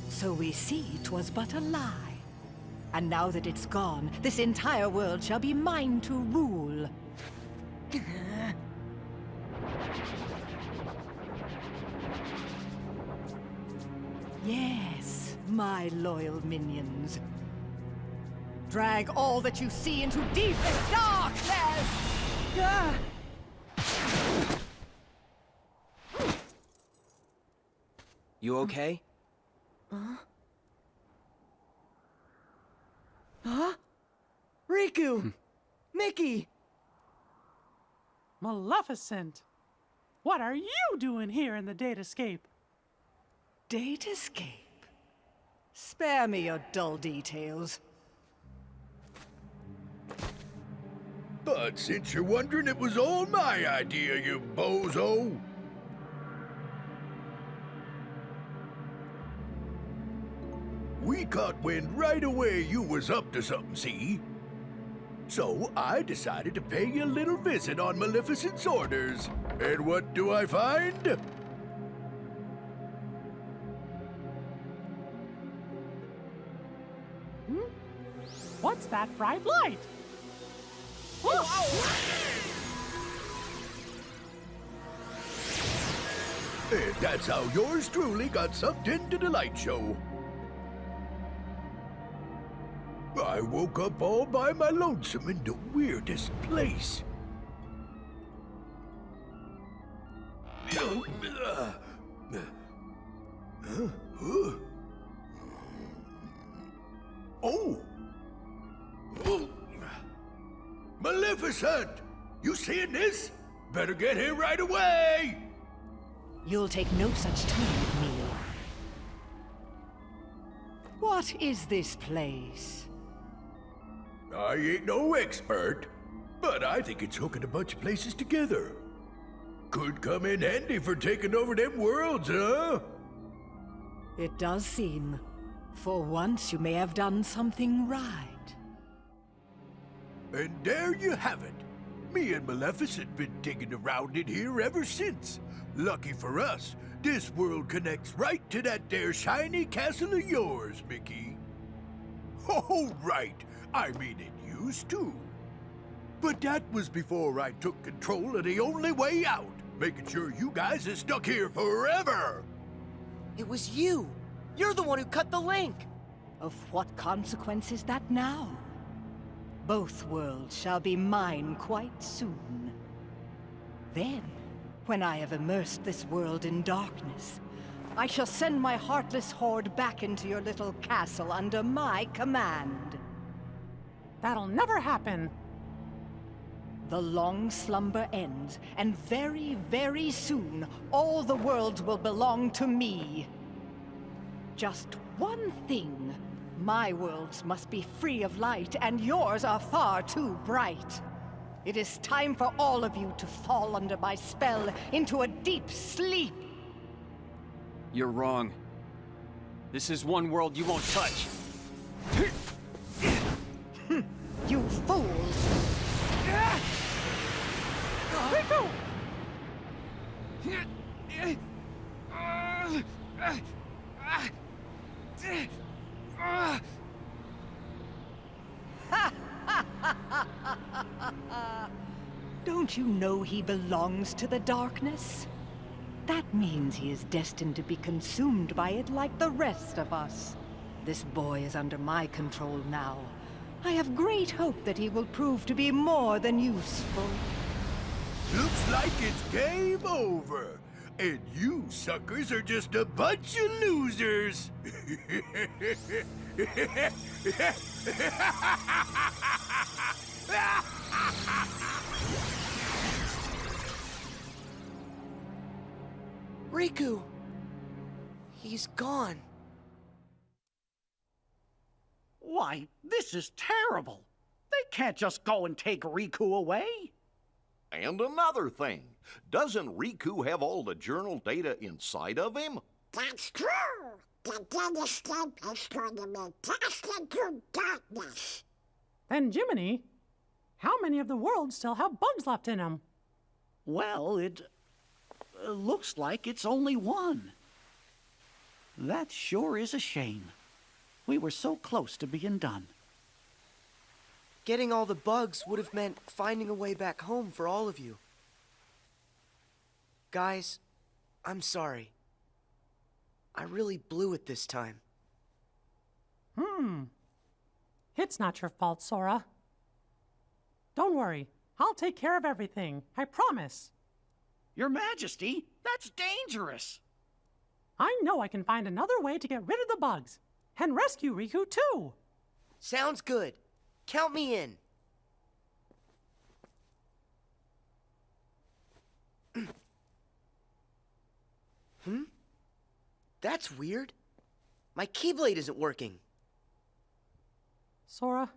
So we see 'twas but a lie. And now that it's gone, this entire world shall be mine to rule. Yes, my loyal minions. Drag all that you see into deepest darkness! You okay? Huh? Riku! Mickey! Maleficent! What are you doing here in the Datascape? Datascape? Spare me your dull details. But since you're wondering, it was all my idea, you bozo. We caught wind right away you was up to something, see? So I decided to pay you a little visit on Maleficent's orders. And what do I find? What's that bright light? And that's how yours truly got sucked into the light show. I woke up all by my lonesome in the weirdest place. Oh! Maleficent! You seeing this? Better get here right away! You'll take no such time with me. What is this place? I ain't no expert, but I think it's hooking a bunch of places together. Could come in handy for taking over them worlds, huh? It does seem. For once, you may have done something right. And there you have it. Me and Maleficent been digging around in here ever since. Lucky for us, this world connects right to that there shiny castle of yours, Mickey. Oh, right. I mean, it used to. But that was before I took control of the only way out, making sure you guys are stuck here forever. It was you. You're the one who cut the link. Of what consequence is that now? Both worlds shall be mine quite soon. Then, when I have immersed this world in darkness, I shall send my heartless horde back into your little castle under my command. That'll never happen. The long slumber ends, and very, very soon, all the worlds will belong to me. Just one thing. My worlds must be free of light, and yours are far too bright. It is time for all of you to fall under my spell into a deep sleep. You're wrong. This is one world you won't touch. You fools! Riku! Don't you know he belongs to the darkness? That means he is destined to be consumed by it like the rest of us. This boy is under my control now. I have great hope that he will prove to be more than useful. Looks like it's game over. And you suckers are just a bunch of losers. Riku! He's gone. Why, this is terrible. They can't just go and take Riku away. And another thing, doesn't Riku have all the journal data inside of him? That's true. The data escape is going to be cast into darkness. Then, Jiminy, how many of the worlds still have bugs left in them? Well, it looks like it's only one. That sure is a shame. We were so close to being done. Getting all the bugs would have meant finding a way back home for all of you. Guys, I'm sorry. I really blew it this time. It's not your fault, Sora. Don't worry. I'll take care of everything. I promise. Your Majesty, that's dangerous. I know I can find another way to get rid of the bugs. And rescue Riku, too. Sounds good. Count me in. That's weird. My Keyblade isn't working. Sora,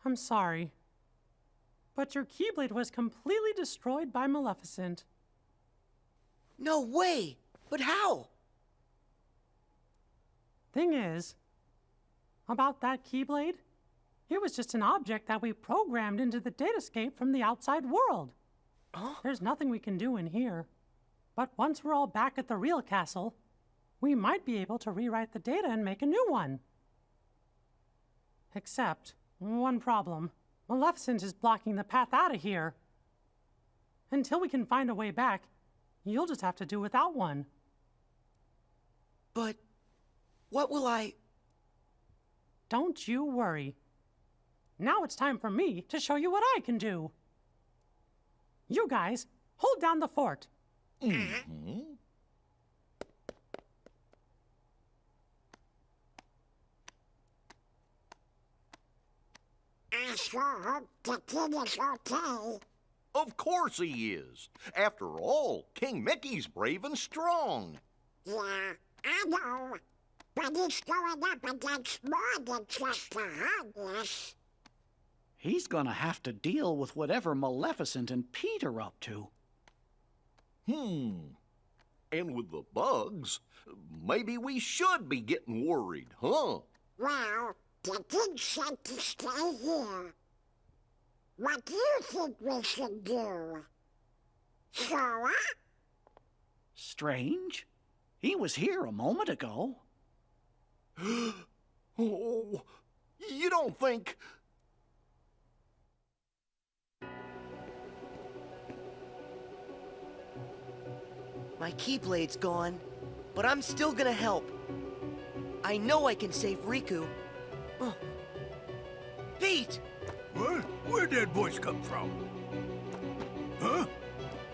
I'm sorry. But your Keyblade was completely destroyed by Maleficent. No way! But how? Thing is, about that Keyblade, it was just an object that we programmed into the datascape from the outside world. There's nothing we can do in here. But once we're all back at the real castle, we might be able to rewrite the data and make a new one. Except, one problem. Maleficent is blocking the path out of here. Until we can find a way back, you'll just have to do without one. But what will I... Don't you worry. Now it's time for me to show you what I can do. You guys, hold down the fort. I sure hope the kid is okay. Of course he is. After all, King Mickey's brave and strong. Yeah, I know. But he's going up against more than just the Heartless. He's gonna have to deal with whatever Maleficent and Pete are up to. And with the bugs, maybe we should be getting worried, huh? Well, the king said to stay here. What do you think we should do? Sora? Strange. He was here a moment ago. Oh, you don't think... My Keyblade's gone, but I'm still gonna help. I know I can save Riku. Pete! What? Where'd that voice come from? Huh?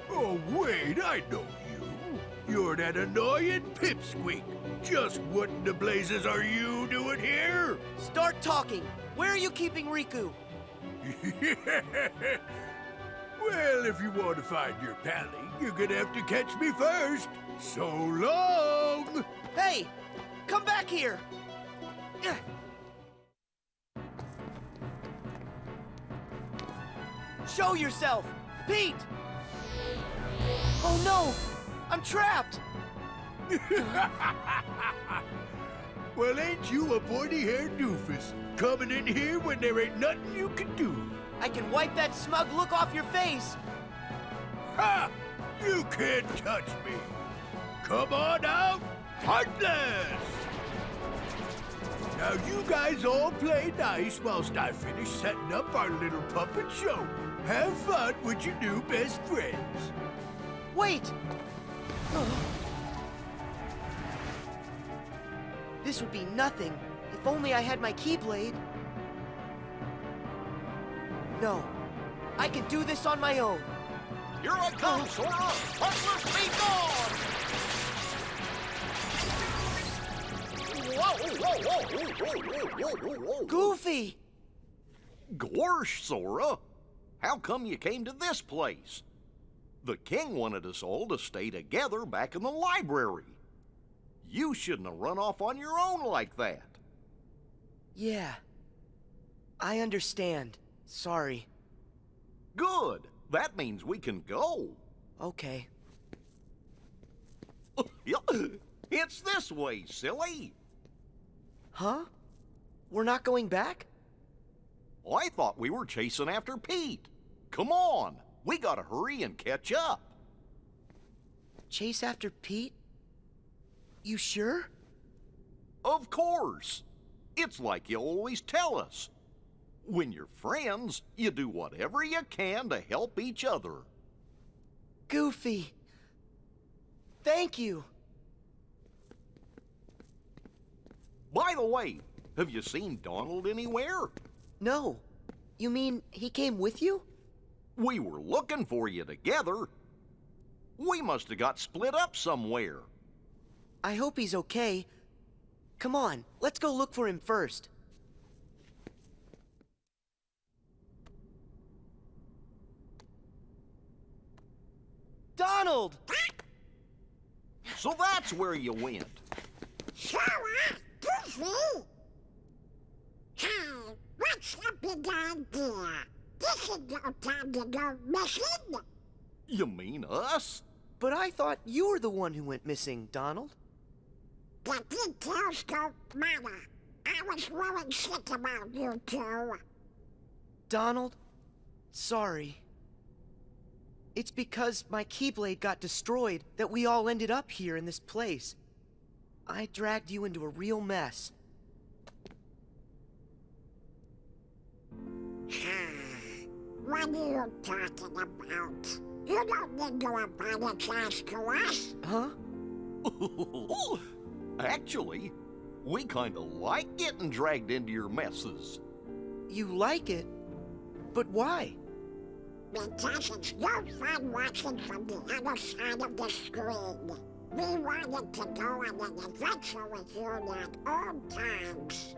Oh, wait, I know you. You're that annoying pipsqueak. Just what in the blazes are you doing here? Start talking. Where are you keeping Riku? Well, if you want to find your pally, you're gonna have to catch me first. So long! Hey! Come back here! Show yourself! Pete! Oh no! I'm trapped! Well, ain't you a pointy-haired doofus? Coming in here when there ain't nothing you can do. I can wipe that smug look off your face! Ha! You can't touch me! Come on out, Heartless! Now you guys all play nice whilst I finish setting up our little puppet show. Have fun with your new best friends. Wait! This would be nothing if only I had my Keyblade. No, I can do this on my own. Here I come, Sora! Heartless, be gone! Whoa, whoa, whoa, whoa, whoa, whoa, whoa. Goofy! Gorsh, Sora! How come you came to this place? The king wanted us all to stay together back in the library. You shouldn't have run off on your own like that. Yeah. I understand. Sorry. Good. That means we can go. Okay. It's this way, silly. Huh? We're not going back? I thought we were chasing after Pete. Come on. We gotta hurry and catch up. Chase after Pete? You sure? Of course. It's like you always tell us. When you're friends, you do whatever you can to help each other. Goofy. Thank you. By the way, have you seen Donald anywhere? No. You mean he came with you? We were looking for you together. We must have got split up somewhere. I hope he's okay. Come on, let's go look for him first. Donald! So that's where you went. Sora, Goofy! Hey, what's the big idea? This is no time to go missing. You mean us? But I thought you were the one who went missing, Donald. The details don't matter. I was growing sick about you two. Donald, sorry. It's because my Keyblade got destroyed that we all ended up here in this place. I dragged you into a real mess. What are you talking about? You don't need to apologize to us. Huh? Actually, we kinda like getting dragged into your messes. You like it? But why? Because it's no fun watching from the other side of the screen. We wanted to go on an adventure with you at all times.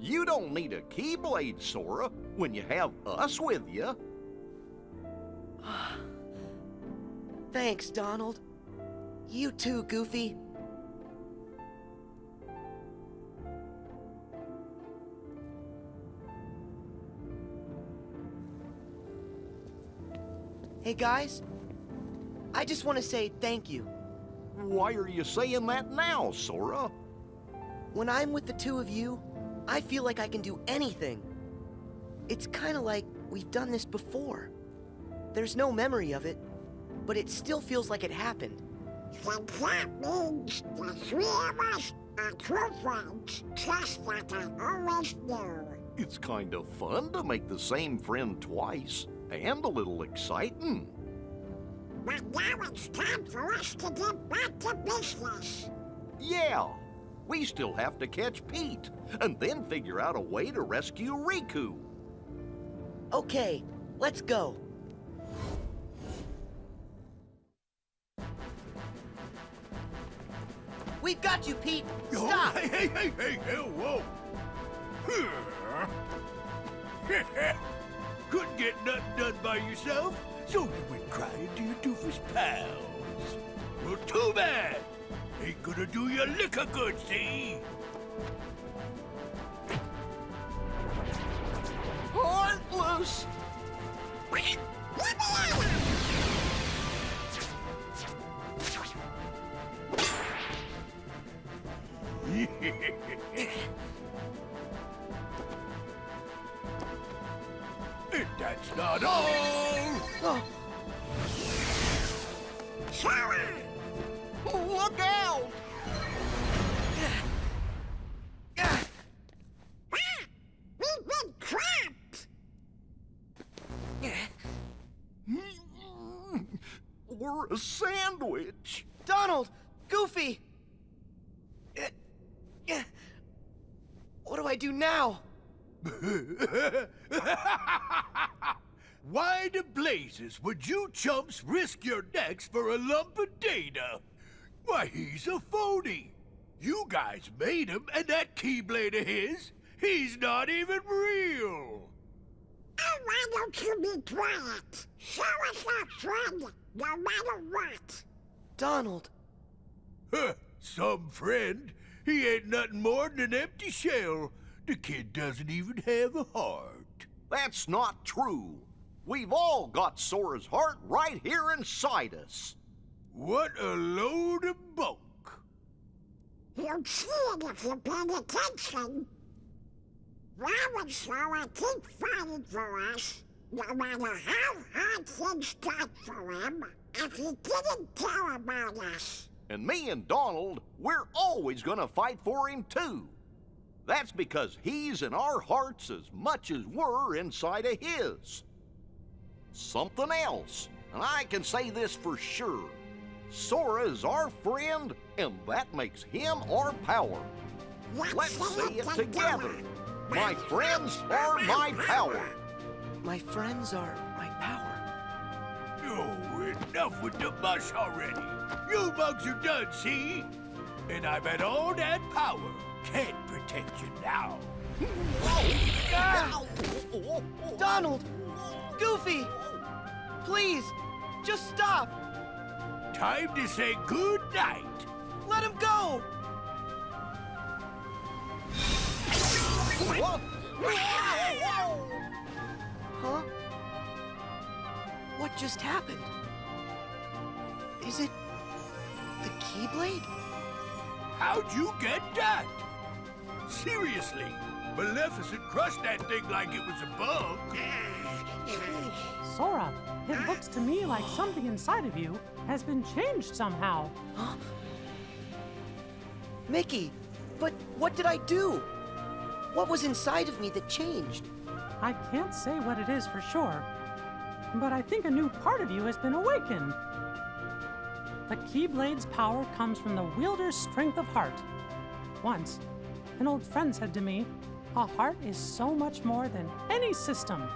You don't need a Keyblade, Sora, when you have us with you. Thanks, Donald. You too, Goofy. Hey guys, I just want to say thank you. Why are you saying that now, Sora? When I'm with the two of you, I feel like I can do anything. It's kind of like we've done this before. There's no memory of it, but it still feels like it happened. And that means the three of us are true friends, just like I always knew. It's kind of fun to make the same friend twice, and a little exciting. But now it's time for us to get back to business. Yeah, we still have to catch Pete, and then figure out a way to rescue Riku. Okay, let's go. We've got you, Pete! Stop! Oh, hey, whoa! Couldn't get nothing done by yourself, so you went crying to your doofus pals. Well, too bad! Ain't gonna do you a lick of good, see? Heartless! And that's not all! Oh. Sora! Look out! We've been trapped! We're a sandwich! Donald! Goofy! What do I do now? Why to blazes would you chumps risk your necks for a lump of data? Why, he's a phony. You guys made him, and that Keyblade of his, he's not even real. Oh, why don't you be quiet? Show us our friend, no matter what. Donald. Huh, some friend. He ain't nothing more than an empty shell. The kid doesn't even have a heart. That's not true. We've all got Sora's heart right here inside us. What a load of bunk. You'll see it if you pay attention. Why would Sora keep fighting for us, no matter how hard things got for him, if he didn't care about us? And me and Donald, we're always gonna fight for him too. That's because he's in our hearts as much as we're inside of his. Something else, and I can say this for sure. Sora is our friend, and that makes him our power. Let's say it together. My friends are my power. My friends are my power. Oh, enough with the mush already. You bugs are done, see? And I've had all that power. Can't protect you now. Ah! Donald! Goofy! Please, just stop! Time to say good night. Let him go! Huh? What just happened? Is it the Keyblade? How'd you get that? Seriously, Maleficent crushed that thing like it was a bug. Sora, it looks to me like something inside of you has been changed somehow. Huh? Mickey, but what did I do? What was inside of me that changed? I can't say what it is for sure, but I think a new part of you has been awakened. The Keyblade's power comes from the wielder's strength of heart. Once, an old friend said to me, a heart is so much more than any system.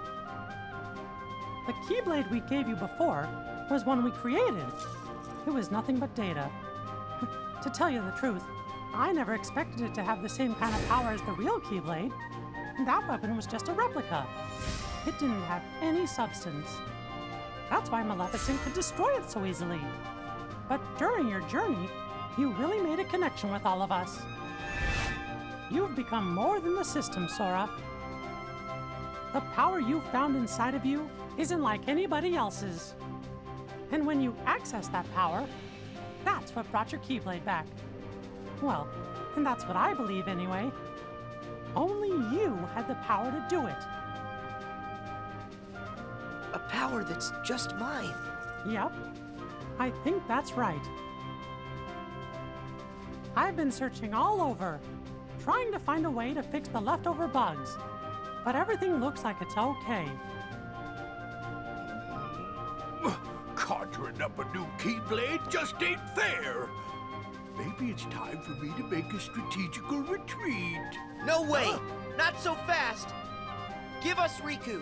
The Keyblade we gave you before was one we created. It was nothing but data. To tell you the truth, I never expected it to have the same kind of power as the real Keyblade. That weapon was just a replica. It didn't have any substance. That's why Maleficent could destroy it so easily. But during your journey, you really made a connection with all of us. You've become more than the system, Sora. The power you found inside of you isn't like anybody else's. And when you access that power, that's what brought your Keyblade back. Well, and that's what I believe anyway. Only you had the power to do it. A power that's just mine. Yep, I think that's right. I've been searching all over, trying to find a way to fix the leftover bugs, but everything looks like it's okay. Conjuring up a new Keyblade just ain't fair. Maybe it's time for me to make a strategical retreat. No way! Not so fast! Give us Riku.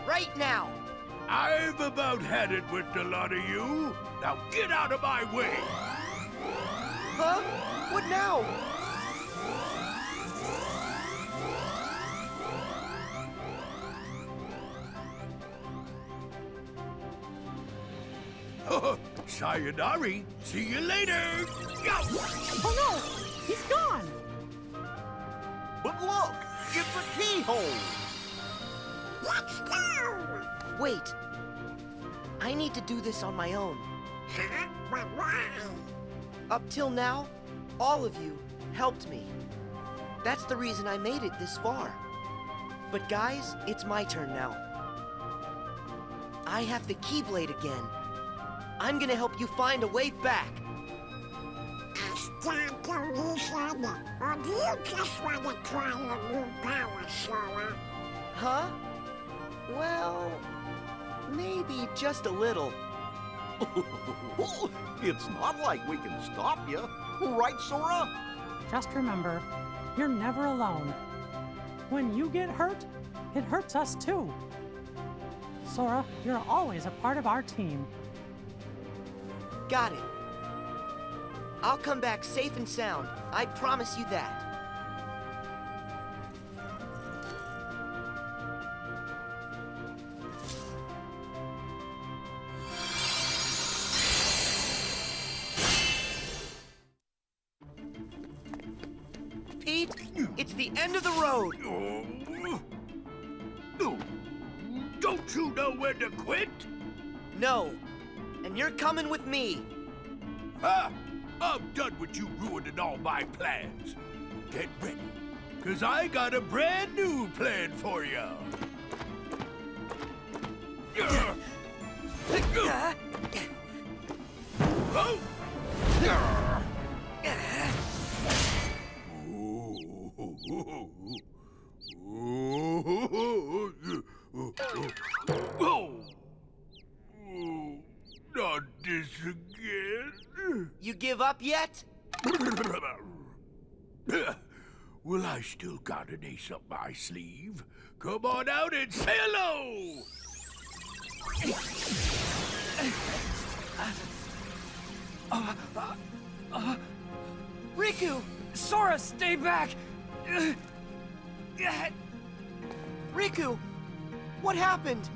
Right now! I've about had it with the lot of you. Now get out of my way! Huh? What now? Sayonari. See you later. Oh no! He's gone! But look! It's a keyhole! Let's go! Wait. I need to do this on my own. Huh? But why? Up till now, all of you helped me. That's the reason I made it this far. But guys, it's my turn now. I have the Keyblade again. I'm gonna help you find a way back. A start to reason, or do you just want to try a new power, Sora? Huh? Well, maybe just a little. It's not like we can stop you. Right, Sora? Just remember, you're never alone. When you get hurt, it hurts us too. Sora, you're always a part of our team. Got it. I'll come back safe and sound. I promise you that. Pete, it's the end of the road. Don't you know when to quit? No, and you're coming with me. Huh? I'm done with you ruining all my plans. Get ready, because I got a brand new plan for you. Not this again. You give up yet? Well, I still got an ace up my sleeve. Come on out and say hello! Riku! Sora, stay back! Riku! What happened?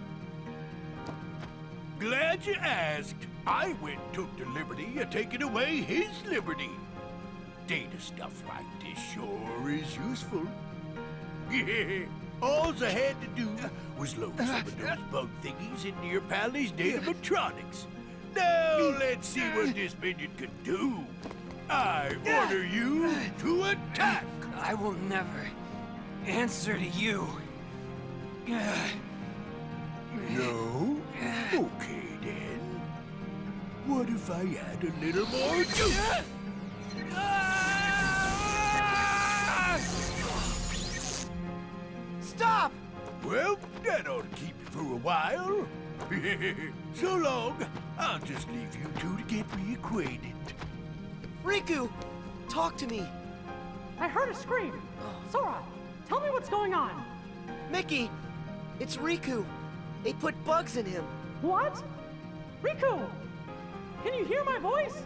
Glad you asked. I went and took the liberty of taking away his liberty. Data stuff like this sure is useful. All I had to do was load some of those bug thingies into your Pally's datatronics. Now let's see what this minion can do. I order you to attack. I will never answer to you. No? Okay then. What if I add a little more juice? Stop! Well, that ought to keep you for a while. So long. I'll just leave you two to get reacquainted. Riku! Talk to me. I heard a scream. Sora, tell me what's going on. Mickey! It's Riku. They put bugs in him. What? Riku! Can you hear my voice?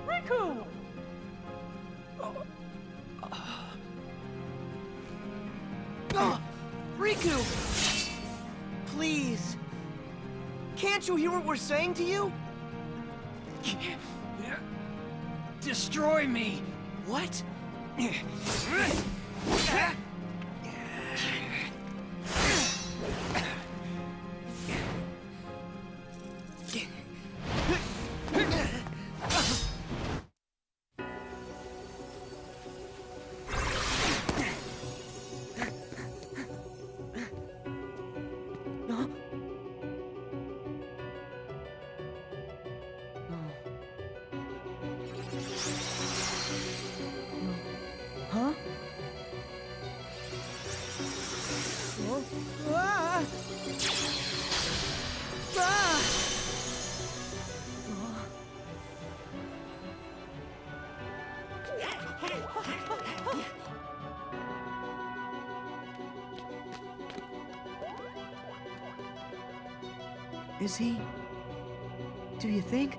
Riku! Riku! Please. Can't you hear what we're saying to you? Destroy me! What? Huh? Ah! Ah! Is he? Do you think?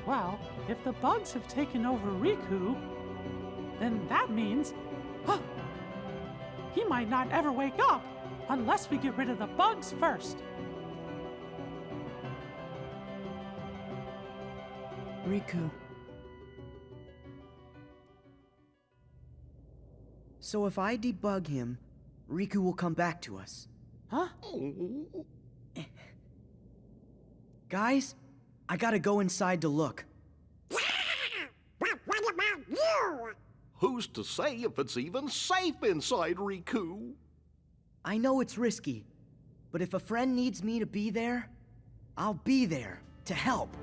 Well, if the bugs have taken over Riku, then that means... he might not ever wake up unless we get rid of the bugs first. Riku. So if I debug him, Riku will come back to us. Huh? Guys, I gotta go inside to look. But what about you? Who's to say if it's even safe inside Riku? I know it's risky, but if a friend needs me to be there, I'll be there to help.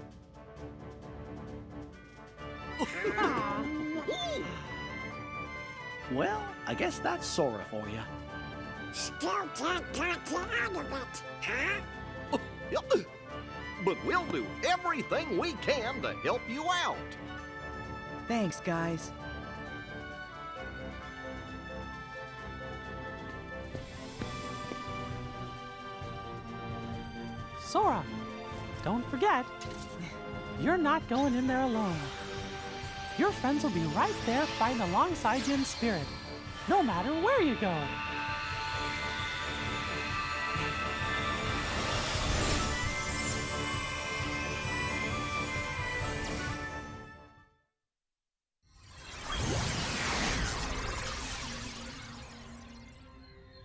Well, I guess that's Sora for you. Still can't talk you out of it, huh? But we'll do everything we can to help you out. Thanks, guys. Sora, don't forget, you're not going in there alone. Your friends will be right there fighting alongside you in spirit, no matter where you go.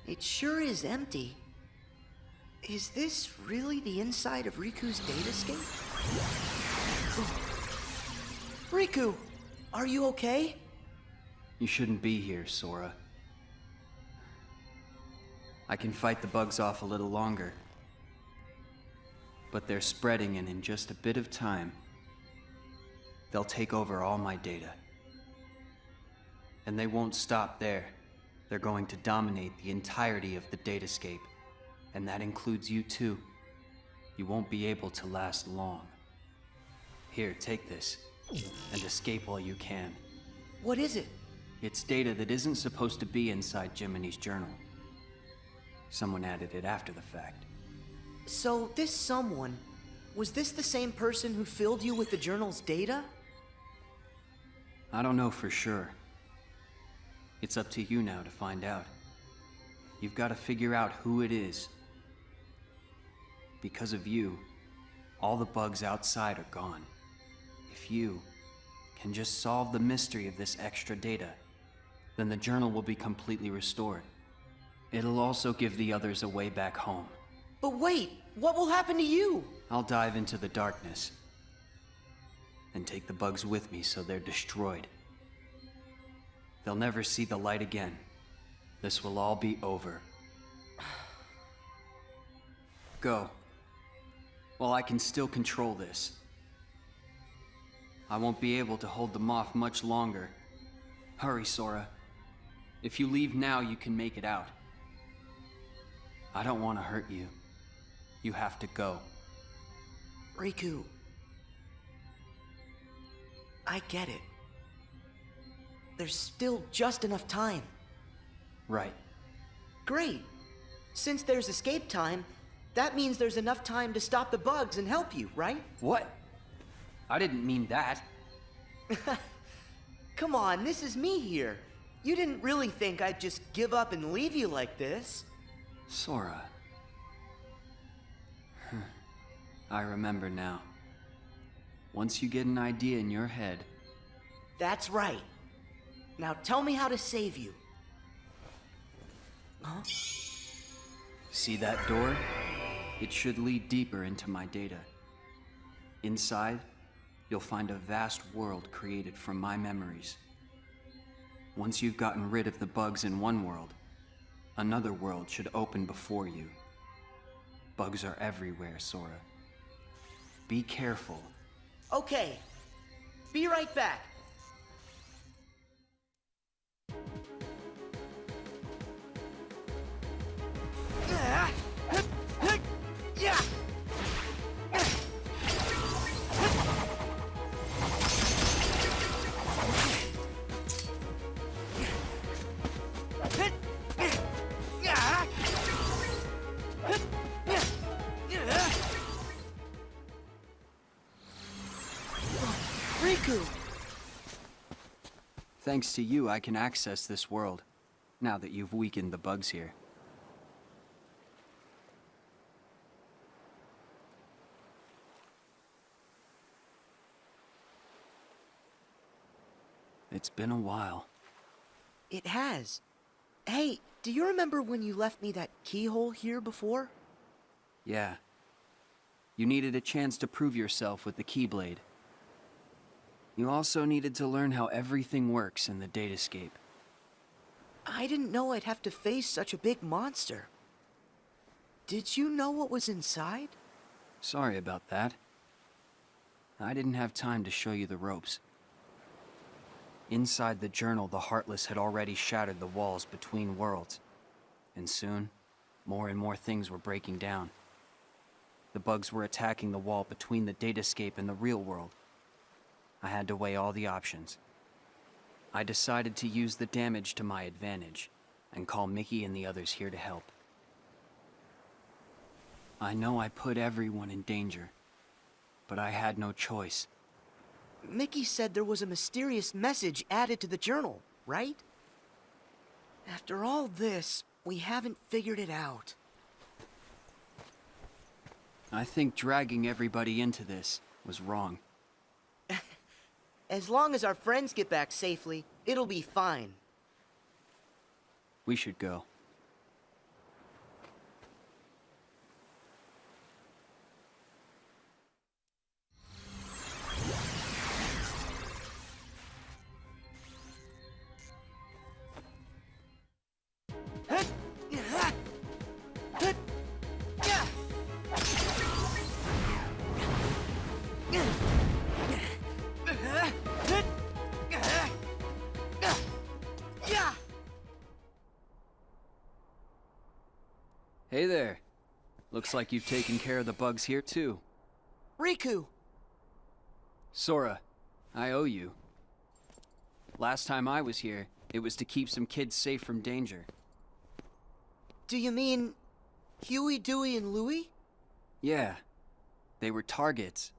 It sure is empty. Is this really the inside of Riku's datascape? Riku, are you okay? You shouldn't be here, Sora. I can fight the bugs off a little longer. But they're spreading, and in just a bit of time, they'll take over all my data. And they won't stop there. They're going to dominate the entirety of the datascape. And that includes you too. You won't be able to last long. Here, take this, and escape while you can. What is it? It's data that isn't supposed to be inside Jiminy's journal. Someone added it after the fact. So, this someone, was this the same person who filled you with the journal's data? I don't know for sure. It's up to you now to find out. You've got to figure out who it is. Because of you, all the bugs outside are gone. If you can just solve the mystery of this extra data, then the journal will be completely restored. It'll also give the others a way back home. But wait, what will happen to you? I'll dive into the darkness and take the bugs with me so they're destroyed. They'll never see the light again. This will all be over. Go. While I can still control this. I won't be able to hold them off much longer. Hurry, Sora. If you leave now, you can make it out. I don't want to hurt you. You have to go. Riku, I get it. There's still just enough time. Right. Great. Since there's escape time, that means there's enough time to stop the bugs and help you, right? What? I didn't mean that. Come on, this is me here. You didn't really think I'd just give up and leave you like this. Sora. I remember now. Once you get an idea in your head... That's right. Now tell me how to save you. Huh? See that door? It should lead deeper into my data. Inside, you'll find a vast world created from my memories. Once you've gotten rid of the bugs in one world, another world should open before you. Bugs are everywhere, Sora. Be careful. Okay. Be right back. Riku! Thanks to you, I can access this world, now that you've weakened the bugs here. It's been a while. It has. Hey, do you remember when you left me that keyhole here before? Yeah. You needed a chance to prove yourself with the Keyblade. You also needed to learn how everything works in the datascape. I didn't know I'd have to face such a big monster. Did you know what was inside? Sorry about that. I didn't have time to show you the ropes. Inside the journal, the Heartless had already shattered the walls between worlds. And soon, more and more things were breaking down. The bugs were attacking the wall between the datascape and the real world. I had to weigh all the options. I decided to use the damage to my advantage and call Mickey and the others here to help. I know I put everyone in danger, but I had no choice. Mickey said there was a mysterious message added to the journal, right? After all this, we haven't figured it out. I think dragging everybody into this was wrong. As long as our friends get back safely, it'll be fine. We should go. Hey there. Looks like you've taken care of the bugs here too. Riku! Sora, I owe you. Last time I was here, it was to keep some kids safe from danger. Do you mean Huey, Dewey, and Louie? Yeah. They were targets,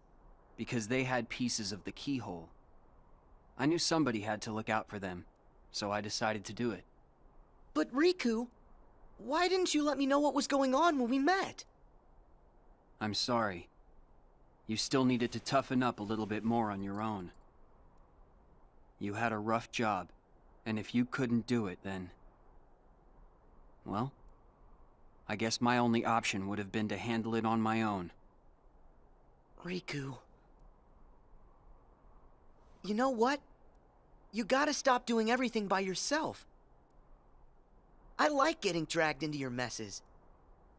because they had pieces of the keyhole. I knew somebody had to look out for them, so I decided to do it. But Riku, why didn't you let me know what was going on when we met? I'm sorry. You still needed to toughen up a little bit more on your own. You had a rough job, and if you couldn't do it, then... well, I guess my only option would have been to handle it on my own. Riku... you know what? You gotta stop doing everything by yourself. I like getting dragged into your messes.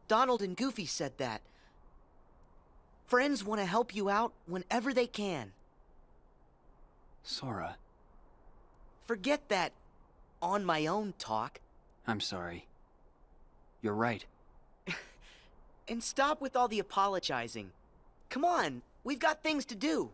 Donald and Goofy said that. Friends want to help you out whenever they can. Sora. Forget that on my own talk. I'm sorry. You're right. And stop with all the apologizing. Come on, we've got things to do.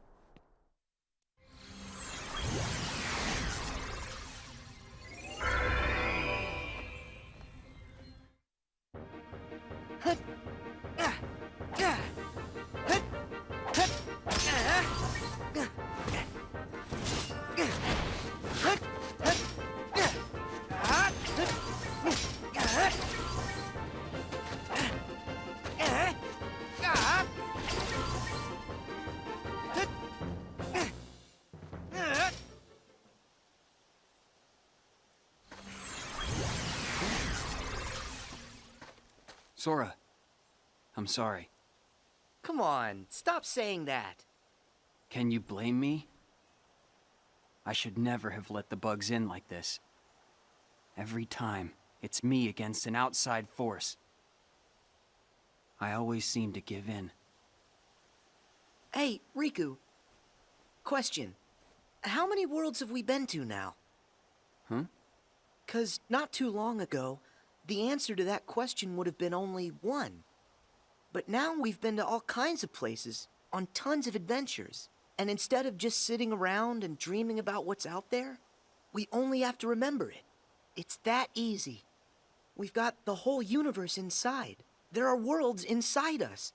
Sora, I'm sorry. Come on, stop saying that. Can you blame me? I should never have let the bugs in like this. Every time, it's me against an outside force. I always seem to give in. Hey, Riku. Question. How many worlds have we been to now? Huh? 'Cause not too long ago, the answer to that question would have been only one. But now we've been to all kinds of places, on tons of adventures. And instead of just sitting around and dreaming about what's out there, we only have to remember it. It's that easy. We've got the whole universe inside. There are worlds inside us.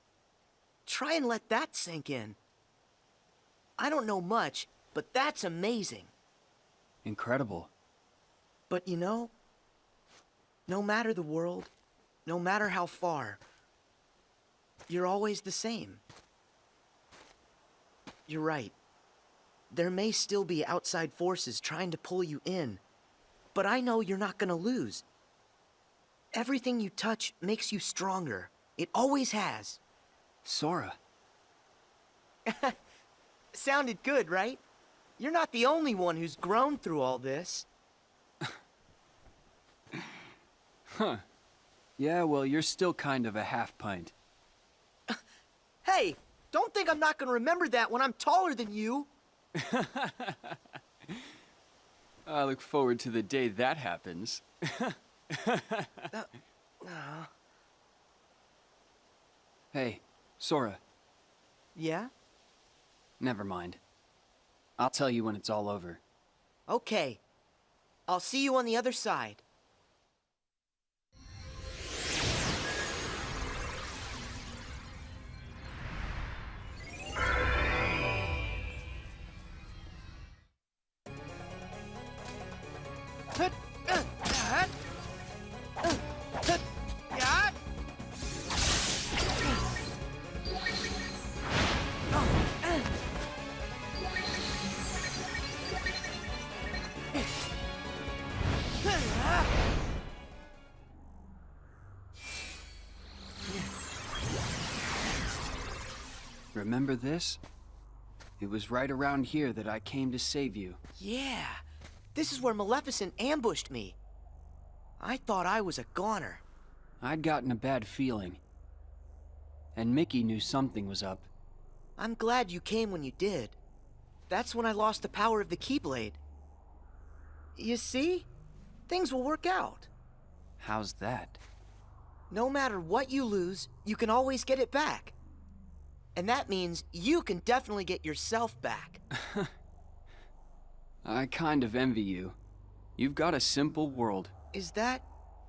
Try and let that sink in. I don't know much, but that's amazing. Incredible. But you know, no matter the world, no matter how far, you're always the same. You're right. There may still be outside forces trying to pull you in, but I know you're not gonna lose. Everything you touch makes you stronger. It always has. Sora. Sounded good, right? You're not the only one who's grown through all this. Huh. Yeah, well, you're still kind of a half-pint. Hey, don't think I'm not gonna remember that when I'm taller than you. I look forward to the day that happens. Hey, Sora. Yeah? Never mind. I'll tell you when it's all over. Okay. I'll see you on the other side. Remember this? It was right around here that I came to save you. Yeah, this is where Maleficent ambushed me. I thought I was a goner. I'd gotten a bad feeling. And Mickey knew something was up. I'm glad you came when you did. That's when I lost the power of the Keyblade. You see? Things will work out. How's that? No matter what you lose, you can always get it back. And that means you can definitely get yourself back. I kind of envy you. You've got a simple world. Is that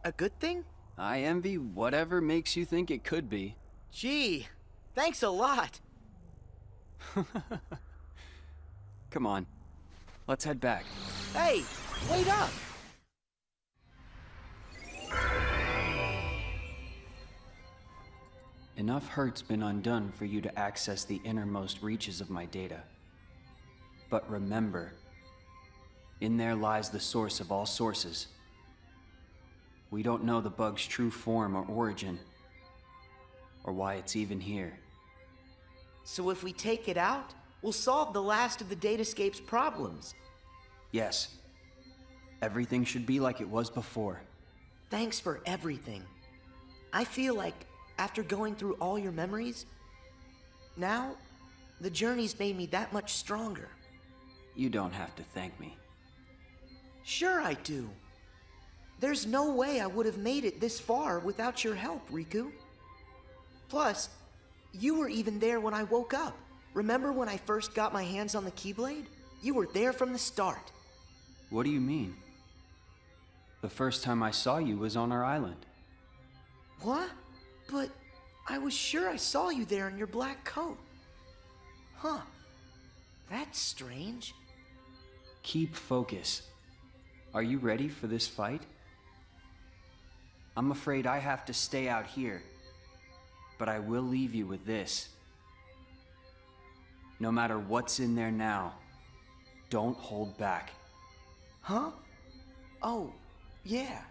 a good thing? I envy whatever makes you think it could be. Gee, thanks a lot. Come on, let's head back. Hey, wait up! Enough hurt's been undone for you to access the innermost reaches of my data. But remember, in there lies the source of all sources. We don't know the bug's true form or origin, or why it's even here. So if we take it out, we'll solve the last of the Datascape's problems. Yes. Everything should be like it was before. Thanks for everything. I feel like, after going through all your memories, now, the journey's made me that much stronger. You don't have to thank me. Sure I do. There's no way I would have made it this far without your help, Riku. Plus, you were even there when I woke up. Remember when I first got my hands on the Keyblade? You were there from the start. What do you mean? The first time I saw you was on our island. What? But I was sure I saw you there in your black coat. Huh. That's strange. Keep focus. Are you ready for this fight? I'm afraid I have to stay out here, but I will leave you with this. No matter what's in there now, don't hold back. Huh? Oh, yeah.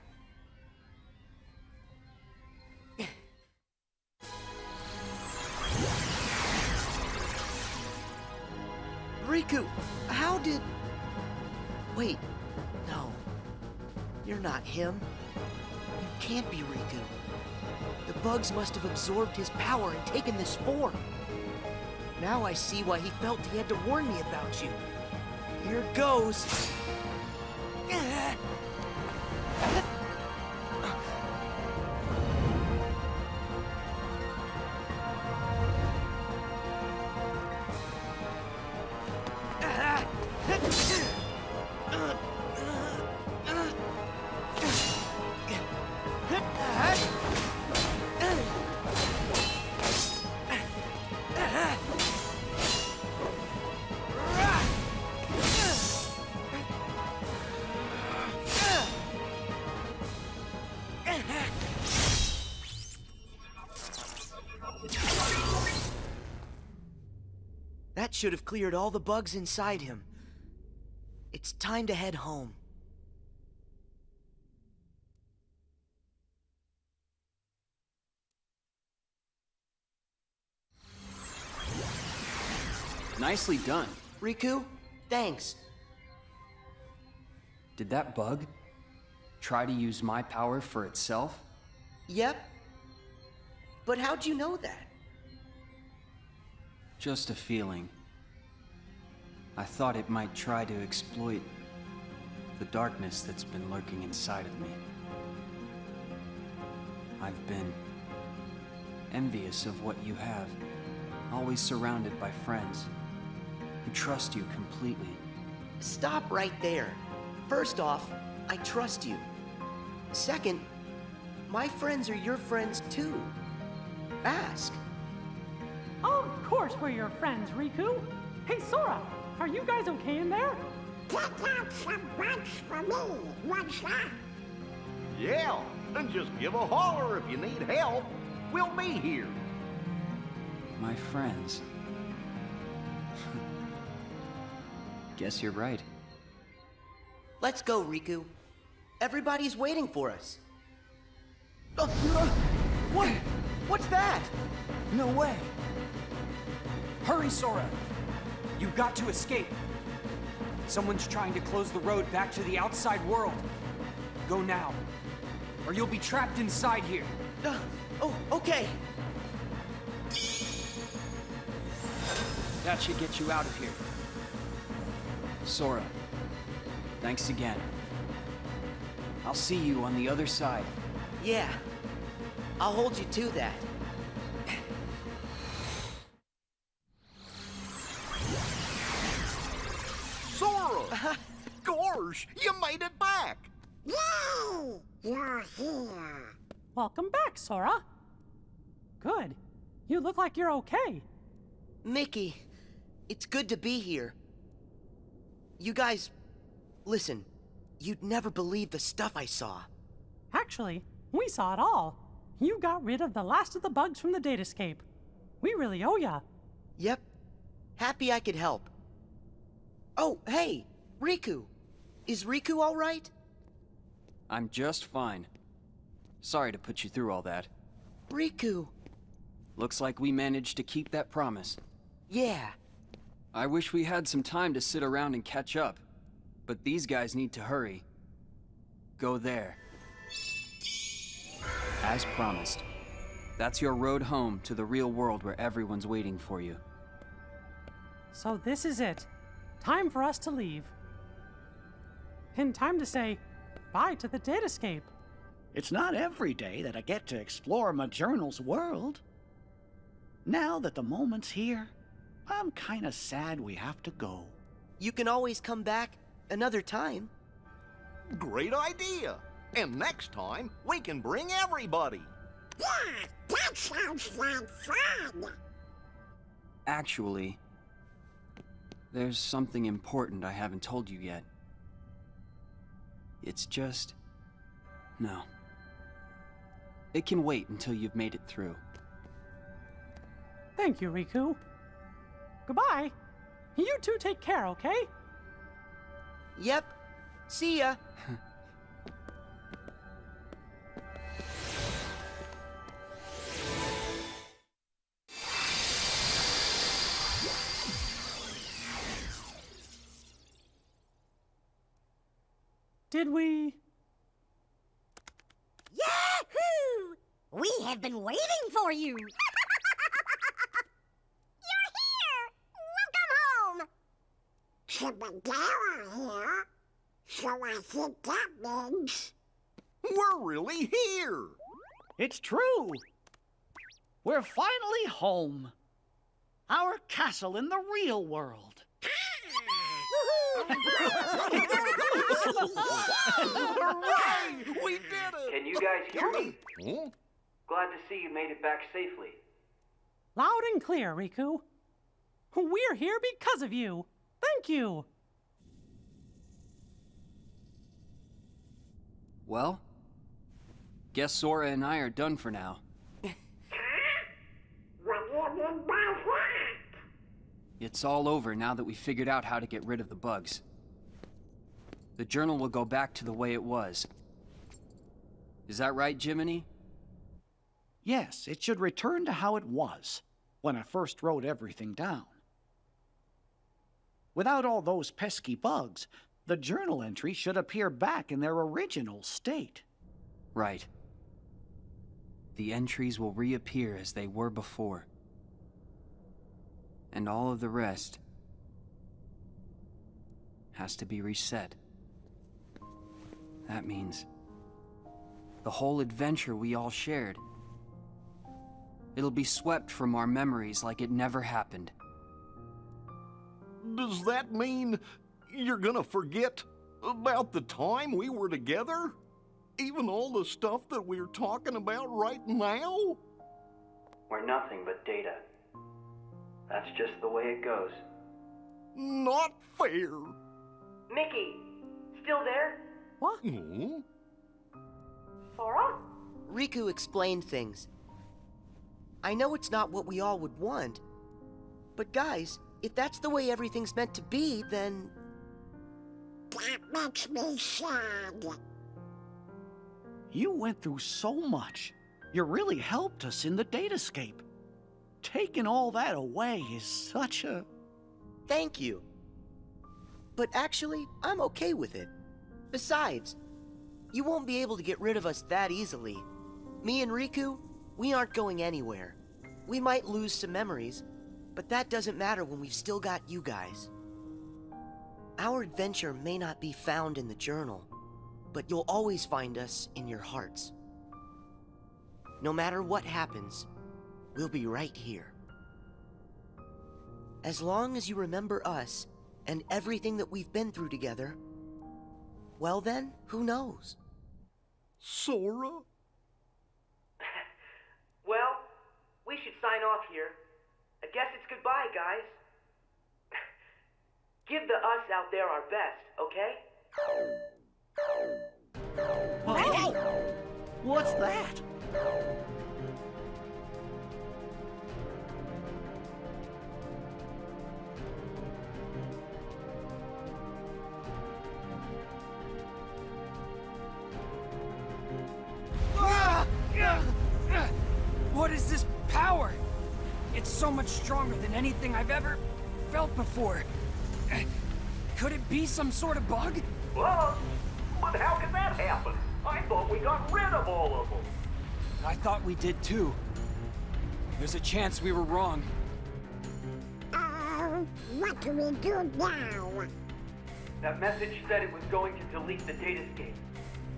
Riku, how did... Wait, no. You're not him. You can't be Riku. The bugs must have absorbed his power and taken this form. Now I see why he felt he had to warn me about you. Here goes. That should have cleared all the bugs inside him. It's time to head home. Nicely done. Riku, thanks. Did that bug try to use my power for itself? Yep. But how'd you know that? Just a feeling. I thought it might try to exploit the darkness that's been lurking inside of me. I've been envious of what you have, always surrounded by friends who trust you completely. Stop right there. First off, I trust you. Second, my friends are your friends too. Ask. Of course we're your friends, Riku. Hey, Sora, are you guys okay in there? Pick out some bugs for me, what's that? Yeah, and just give a holler if you need help. We'll be here. My friends. Guess you're right. Let's go, Riku. Everybody's waiting for us. What? What's that? No way. Hurry, Sora! You've got to escape. Someone's trying to close the road back to the outside world. Go now, or you'll be trapped inside here. Oh, okay. That should get you out of here. Sora, thanks again. I'll see you on the other side. Yeah, I'll hold you to that. Sora! Gorge, you made it back! Yay! You're here. Welcome back, Sora. Good. You look like you're okay. Mickey, it's good to be here. You guys, listen, you'd never believe the stuff I saw. Actually, we saw it all. You got rid of the last of the bugs from the datascape. We really owe ya. Yep. Happy I could help. Oh, hey, Riku. Is Riku all right? I'm just fine. Sorry to put you through all that. Riku. Looks like we managed to keep that promise. Yeah. I wish we had some time to sit around and catch up, but these guys need to hurry. Go there. As promised. That's your road home to the real world where everyone's waiting for you. So this is it. Time for us to leave. And time to say bye to the datascape. It's not every day that I get to explore my journal's world. Now that the moment's here, I'm kinda sad we have to go. You can always come back another time. Great idea! And next time, we can bring everybody! Yeah, that sounds like fun. Actually, there's something important I haven't told you yet. It's just... no. It can wait until you've made it through. Thank you, Riku. Goodbye. You two take care, okay? Yep. See ya. Did we? Yahoo! We have been waiting for you. You're here. Welcome home. Chip and Dale are here. So I think that means... We're really here! It's true! We're finally home. Our castle in the real world. Hooray! We did it! Can you guys hear me? Huh? Glad to see you made it back safely. Loud and clear, Riku. We're here because of you. Thank you. Well, guess Sora and I are done for now. What do you mean by that? It's all over now that we figured out how to get rid of the bugs. The journal will go back to the way it was. Is that right, Jiminy? Yes, it should return to how it was when I first wrote everything down. Without all those pesky bugs, the journal entry should appear back in their original state. Right. The entries will reappear as they were before. And all of the rest has to be reset. That means the whole adventure we all shared. It'll be swept from our memories like it never happened. Does that mean you're gonna forget about the time we were together? Even all the stuff that we're talking about right now? We're nothing but data. That's just the way it goes. Not fair. Mickey, still there? What? Hmm? Sora? Riku explained things. I know it's not what we all would want, but guys, if that's the way everything's meant to be, then... That makes me sad. You went through so much. You really helped us in the datascape. taking all that away is such a... Thank you. But actually, I'm okay with it. Besides, you won't be able to get rid of us that easily. Me and Riku, we aren't going anywhere. We might lose some memories, but that doesn't matter when we've still got you guys. Our adventure may not be found in the journal, but you'll always find us in your hearts. No matter what happens, we'll be right here. As long as you remember us and everything that we've been through together, well then, who knows? Sora? Well, we should sign off here. I guess it's goodbye, guys. Give the us out there our best, okay? Hey! What's that? What is this power? It's so much stronger than anything I've ever felt before. Could it be some sort of bug? Bug? But how could that happen? I thought we got rid of all of them. I thought we did too. There's a chance we were wrong. What do we do now? That message said it was going to delete the datascape.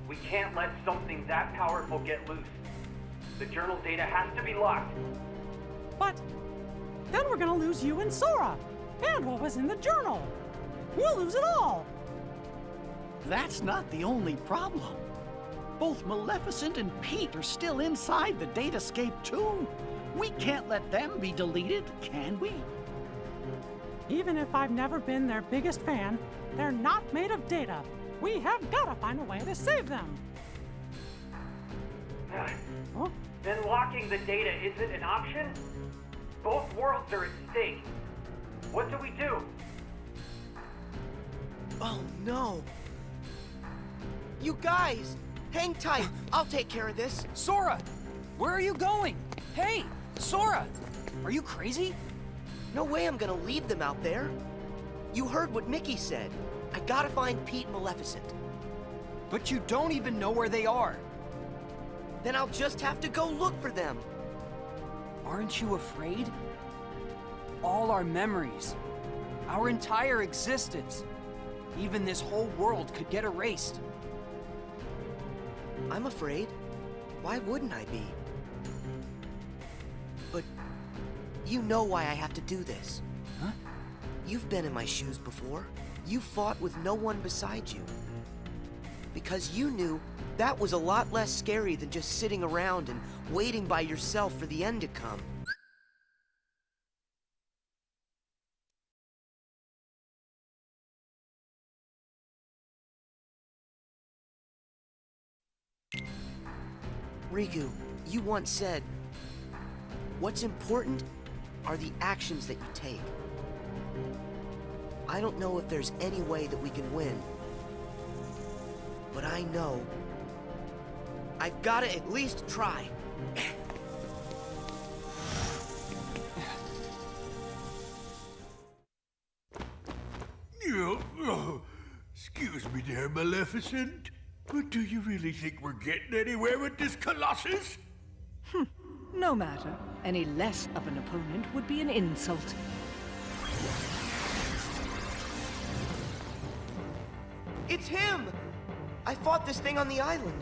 We can't let something that powerful get loose. The journal data has to be locked. But then we're gonna lose you and Sora, and what was in the journal. We'll lose it all. That's not the only problem. Both Maleficent and Pete are still inside the datascape too. We can't let them be deleted, can we? Even if I've never been their biggest fan, they're not made of data. We have gotta find a way to save them. Huh? Then locking the data isn't an option? Both worlds are at stake. What do we do? Oh no. You guys, hang tight. I'll take care of this. Sora, where are you going? Hey, Sora, are you crazy? No way I'm gonna leave them out there. You heard what Mickey said. I gotta find Pete and Maleficent. But you don't even know where they are. Then I'll just have to go look for them. Aren't you afraid? All our memories, our entire existence, even this whole world could get erased. I'm afraid. Why wouldn't I be? But you know why I have to do this. Huh? You've been in my shoes before. You fought with no one beside you. Because you knew that was a lot less scary than just sitting around and waiting by yourself for the end to come. Riku, you once said, what's important are the actions that you take. I don't know if there's any way that we can win, but I know I've got to at least try. Excuse me there, Maleficent, but do you really think we're getting anywhere with this Colossus? No matter. Any less of an opponent would be an insult. It's him! I fought this thing on the island,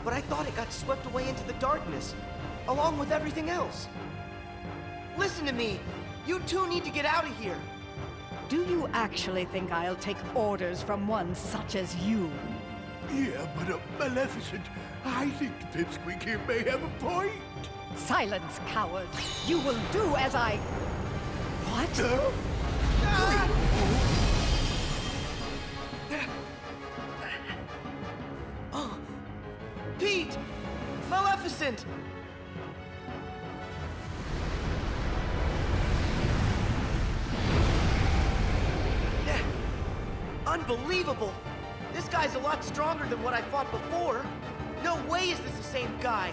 but I thought it got swept away into the darkness, along with everything else. Listen to me! You two need to get out of here! Do you actually think I'll take orders from one such as you? Yeah, but Maleficent, I think the pipsqueak here may have a point. Silence, coward! You will do as I... What? Oh, Pete! Maleficent! Unbelievable! This guy's a lot stronger than what I fought before. No way is this the same guy.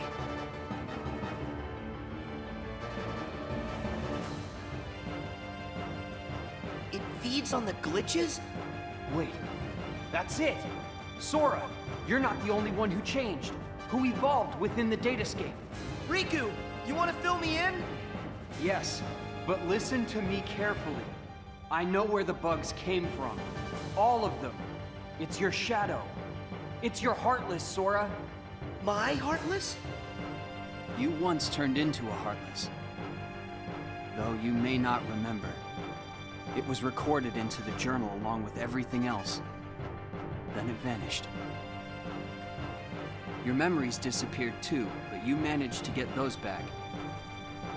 feeds on the glitches? Wait, that's it! Sora, you're not the only one who changed, who evolved within the datascape. Riku, you want to fill me in? Yes, but listen to me carefully. I know where the bugs came from. All of them. It's your shadow. It's your Heartless, Sora. My Heartless? You once turned into a Heartless. Though you may not remember. It was recorded into the journal along with everything else. Then it vanished. Your memories disappeared too, but you managed to get those back.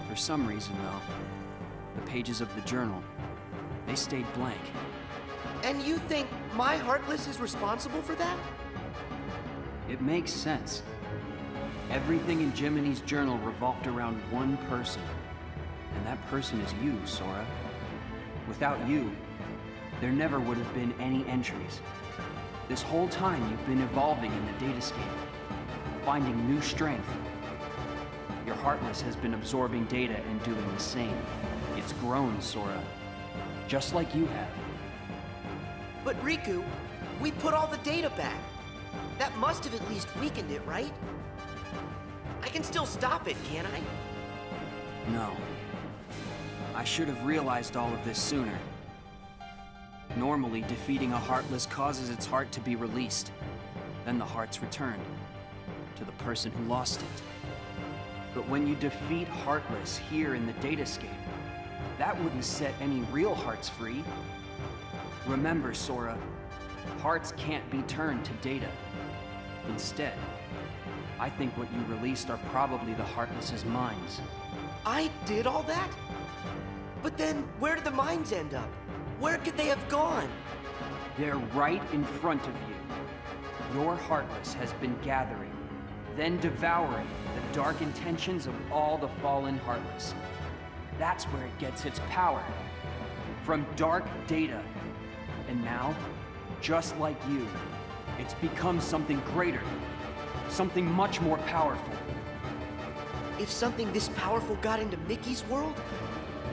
For some reason, though, the pages of the journal, they stayed blank. And you think my Heartless is responsible for that? It makes sense. Everything in Jiminy's journal revolved around one person. And that person is you, Sora. Without you, there never would have been any entries. This whole time you've been evolving in the datascape, finding new strength. Your Heartless has been absorbing data and doing the same. It's grown, Sora. Just like you have. But Riku, we put all the data back. That must have at least weakened it, right? I can still stop it, can't I? No. I should have realized all of this sooner. Normally, defeating a Heartless causes its heart to be released. Then the heart's returned to the person who lost it. But when you defeat Heartless here in the datascape, that wouldn't set any real hearts free. Remember, Sora, hearts can't be turned to data. Instead, I think what you released are probably the Heartless's minds. I did all that? But then, where did the mines end up? Where could they have gone? They're right in front of you. Your Heartless has been gathering, then devouring the dark intentions of all the fallen Heartless. That's where it gets its power. From dark data. And now, just like you, it's become something greater. Something much more powerful. If something this powerful got into Mickey's world?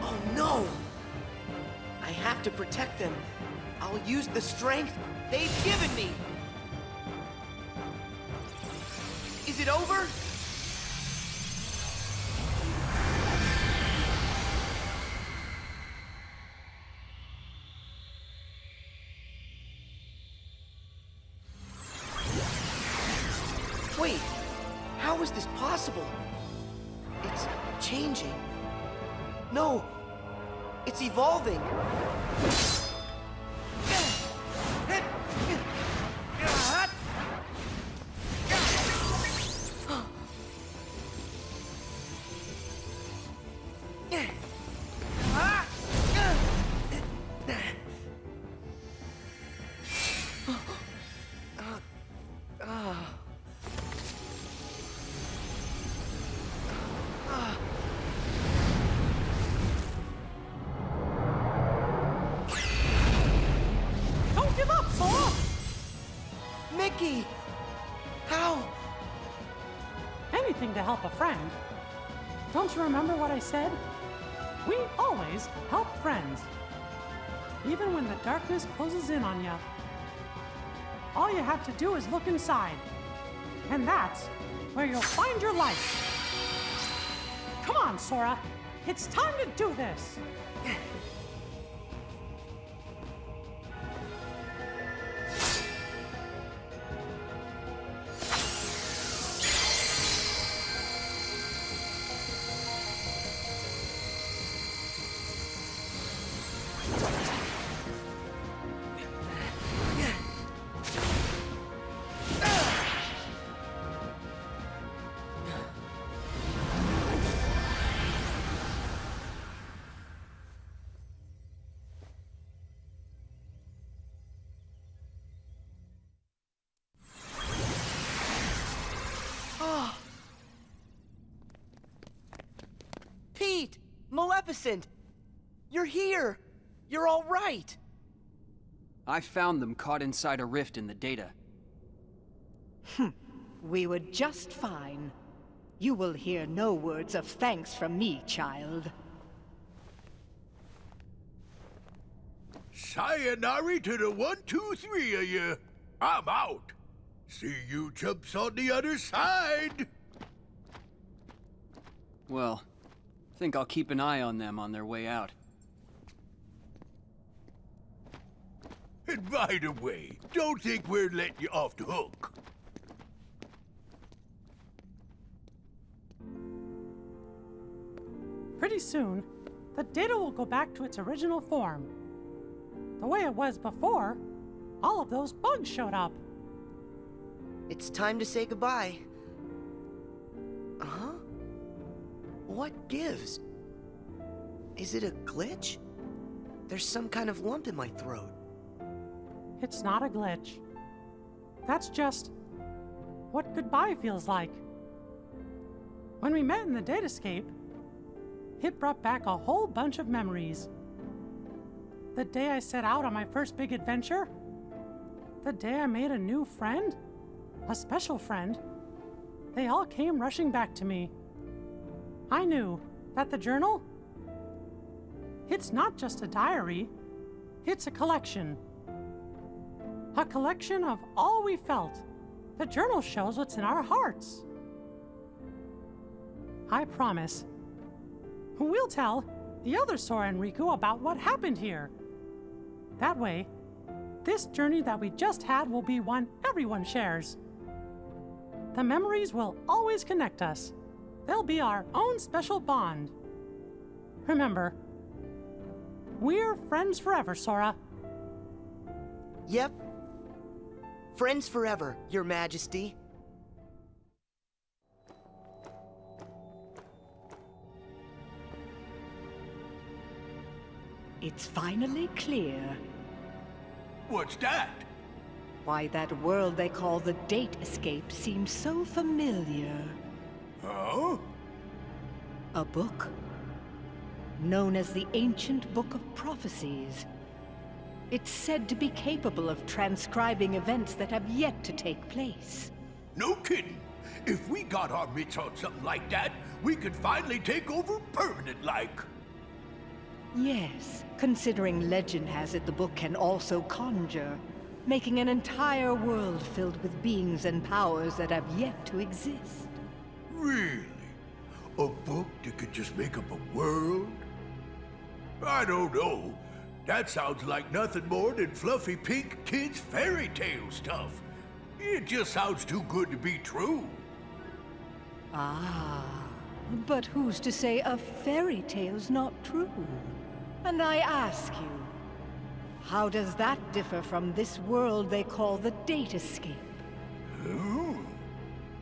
Oh no! I have to protect them. I'll use the strength they've given me. Is it over? Wait, how is this possible? It's changing. No, it's evolving. Mickey! How? Anything to help a friend. Don't you remember what I said? We always help friends. Even when the darkness closes in on you. All you have to do is look inside. And that's where you'll find your life. Come on, Sora. It's time to do this. Pete! Maleficent! You're here! You're all right! I found them caught inside a rift in the data. We were just fine. You will hear no words of thanks from me, child. Sayonara to the 1, 2, 3 of you. I'm out. See you chumps on the other side. Well, think I'll keep an eye on them on their way out. And by the way, don't think we're letting you off the hook. Pretty soon, the data will go back to its original form. The way it was before, all of those bugs showed up. It's time to say goodbye. Huh? What gives? Is it a glitch? There's some kind of lump in my throat. It's not a glitch. That's just what goodbye feels like. When we met in the datascape, it brought back a whole bunch of memories. The day I set out on my first big adventure, the day I made a new friend, a special friend, they all came rushing back to me. I knew that the journal, it's not just a diary, it's a collection. A collection of all we felt. The journal shows what's in our hearts. I promise, we'll tell the other Sora and Riku about what happened here. That way, this journey that we just had will be one everyone shares. The memories will always connect us. They'll be our own special bond. Remember, we're friends forever, Sora. Yep. Friends forever, Your Majesty. It's finally clear. What's that? Why that world they call the Date Escape seems so familiar. Huh? A book. Known as the Ancient Book of Prophecies. It's said to be capable of transcribing events that have yet to take place. No kidding. If we got our mitts on something like that, we could finally take over permanent-like. Yes, considering legend has it the book can also conjure, making an entire world filled with beings and powers that have yet to exist. Really? A book that could just make up a world? I don't know. That sounds like nothing more than fluffy pink kids' fairy tale stuff. It just sounds too good to be true. Ah, but who's to say a fairy tale's not true? And I ask you, how does that differ from this world they call the Date Escape? Oh.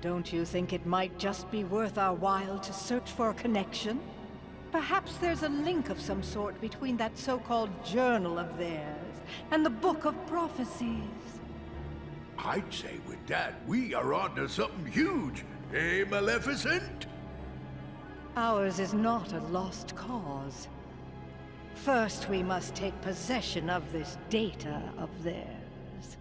Don't you think it might just be worth our while to search for a connection? Perhaps there's a link of some sort between that so-called journal of theirs and the Book of Prophecies. I'd say with that, we are onto something huge. Eh, Maleficent? Ours is not a lost cause. First, we must take possession of this data of theirs.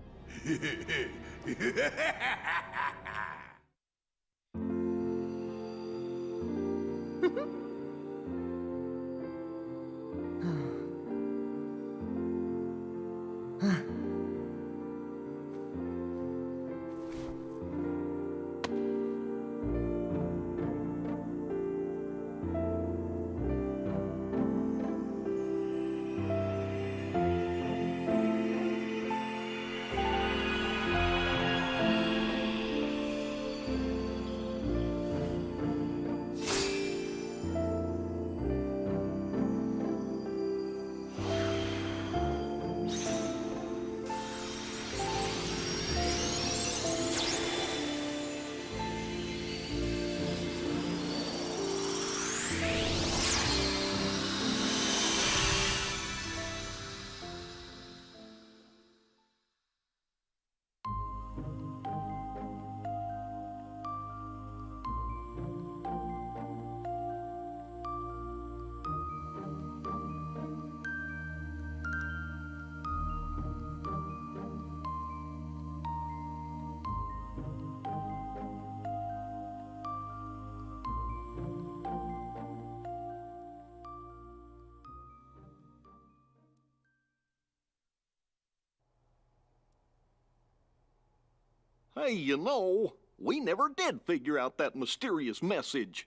Hey, you know, we never did figure out that mysterious message.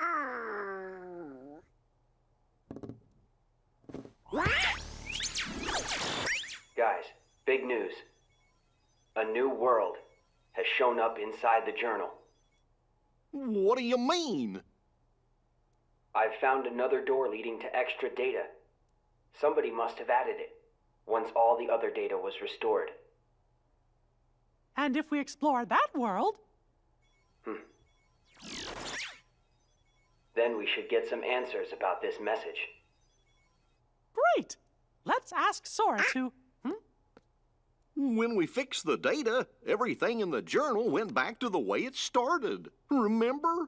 Guys, big news. A new world has shown up inside the journal. What do you mean? I've found another door leading to extra data. Somebody must have added it, once all the other data was restored. And if we explore that world... Then we should get some answers about this message. Great! Let's ask Sora to... When we fixed the data, everything in the journal went back to the way it started. Remember?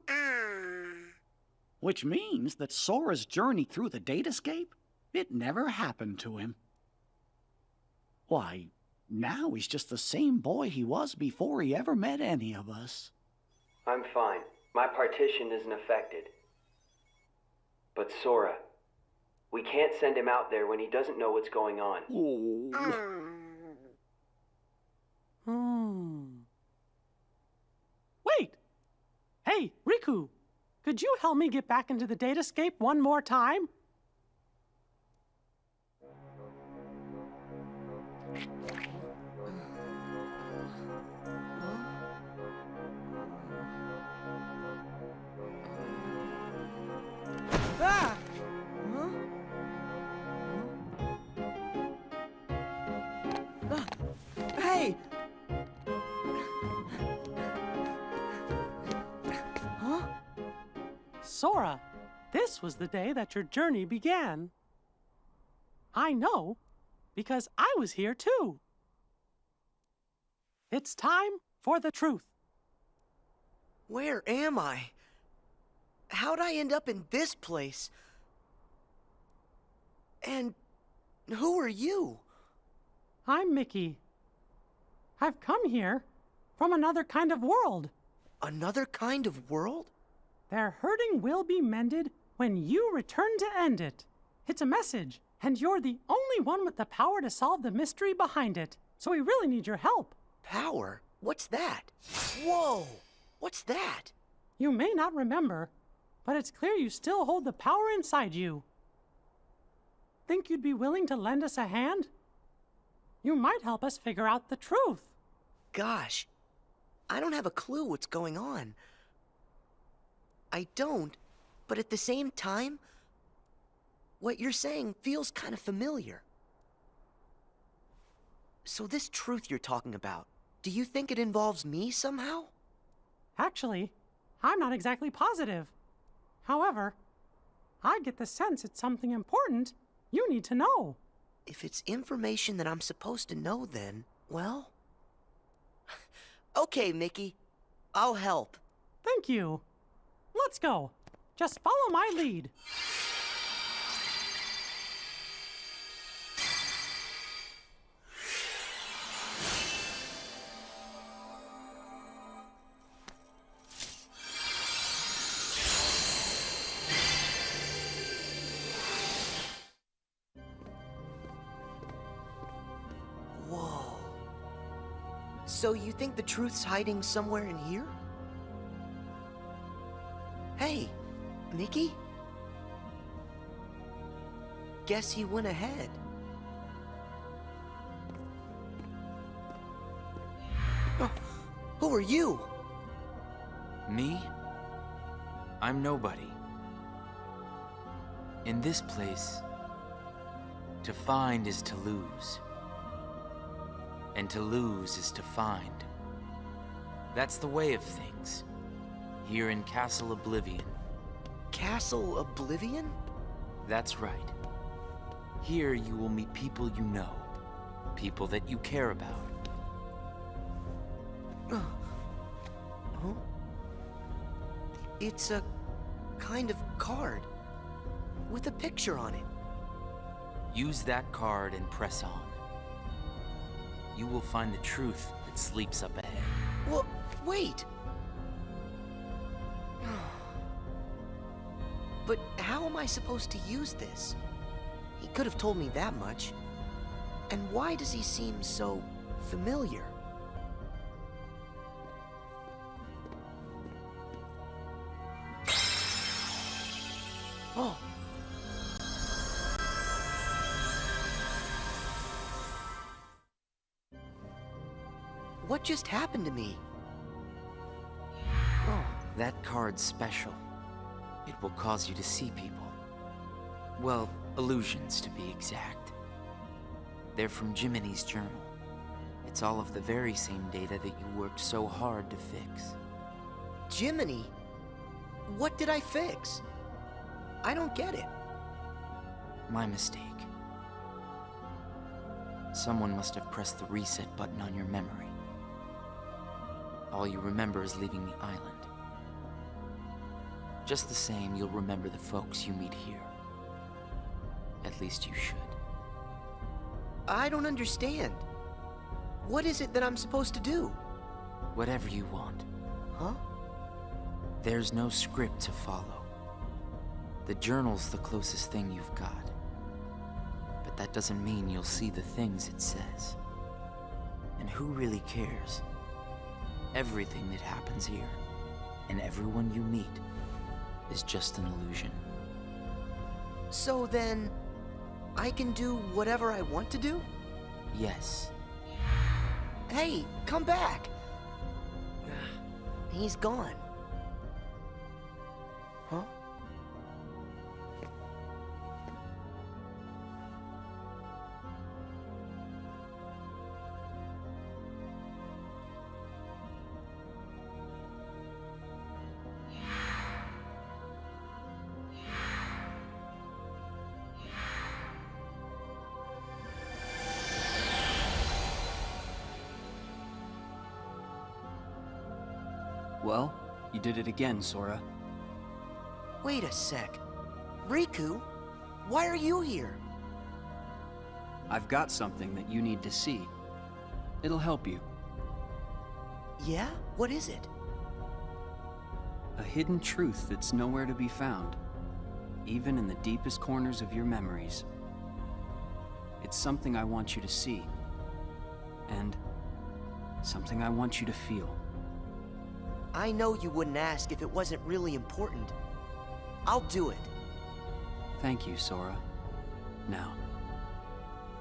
Which means that Sora's journey through the datascape, it never happened to him. Why, now he's just the same boy he was before he ever met any of us. I'm fine. My partition isn't affected. But Sora, we can't send him out there when he doesn't know what's going on. Wait! Hey, Riku! Could you help me get back into the datascape one more time? Ah! Hey! Huh? Sora, this was the day that your journey began. I know, because I was here too. It's time for the truth. Where am I? How'd I end up in this place? And who are you? I'm Mickey. I've come here from another kind of world. Another kind of world? Their hurting will be mended when you return to end it. It's a message, and you're the only one with the power to solve the mystery behind it. So we really need your help. Power? What's that? Whoa! What's that? You may not remember, but it's clear you still hold the power inside you. Think you'd be willing to lend us a hand? You might help us figure out the truth. Gosh, I don't have a clue what's going on. I don't, but at the same time, what you're saying feels kind of familiar. So this truth you're talking about, do you think it involves me somehow? Actually, I'm not exactly positive. However, I get the sense it's something important you need to know. If it's information that I'm supposed to know, then, well... Okay, Mickey. I'll help. Thank you. Let's go. Just follow my lead. Whoa. So you think the truth's hiding somewhere in here? Hey, Mickey? Guess he went ahead. Oh, who are you? Me? I'm nobody. In this place, to find is to lose. And to lose is to find. That's the way of things. Here in Castle Oblivion. Castle Oblivion? That's right. Here you will meet people you know. People that you care about. Huh? It's a kind of card. With a picture on it. Use that card and press on. You will find the truth that sleeps up ahead. Well, wait! But how am I supposed to use this? He could have told me that much. And why does he seem so familiar? Oh. What just happened to me? Oh, that card's special. It will cause you to see people. Well, illusions to be exact. They're from Jiminy's journal. It's all of the very same data that you worked so hard to fix. Jiminy? What did I fix? I don't get it. My mistake. Someone must have pressed the reset button on your memory. All you remember is leaving the island. Just the same, you'll remember the folks you meet here. At least you should. I don't understand. What is it that I'm supposed to do? Whatever you want. Huh? There's no script to follow. The journal's the closest thing you've got. But that doesn't mean you'll see the things it says. And who really cares? Everything that happens here, and everyone you meet, is just an illusion. So then, I can do whatever I want to do? Yes. Hey, come back! He's gone. Huh? Well, you did it again, Sora. Wait a sec. Riku, why are you here? I've got something that you need to see. It'll help you. Yeah? What is it? A hidden truth that's nowhere to be found, even in the deepest corners of your memories. It's something I want you to see, and something I want you to feel. I know you wouldn't ask if it wasn't really important. I'll do it. Thank you, Sora. Now,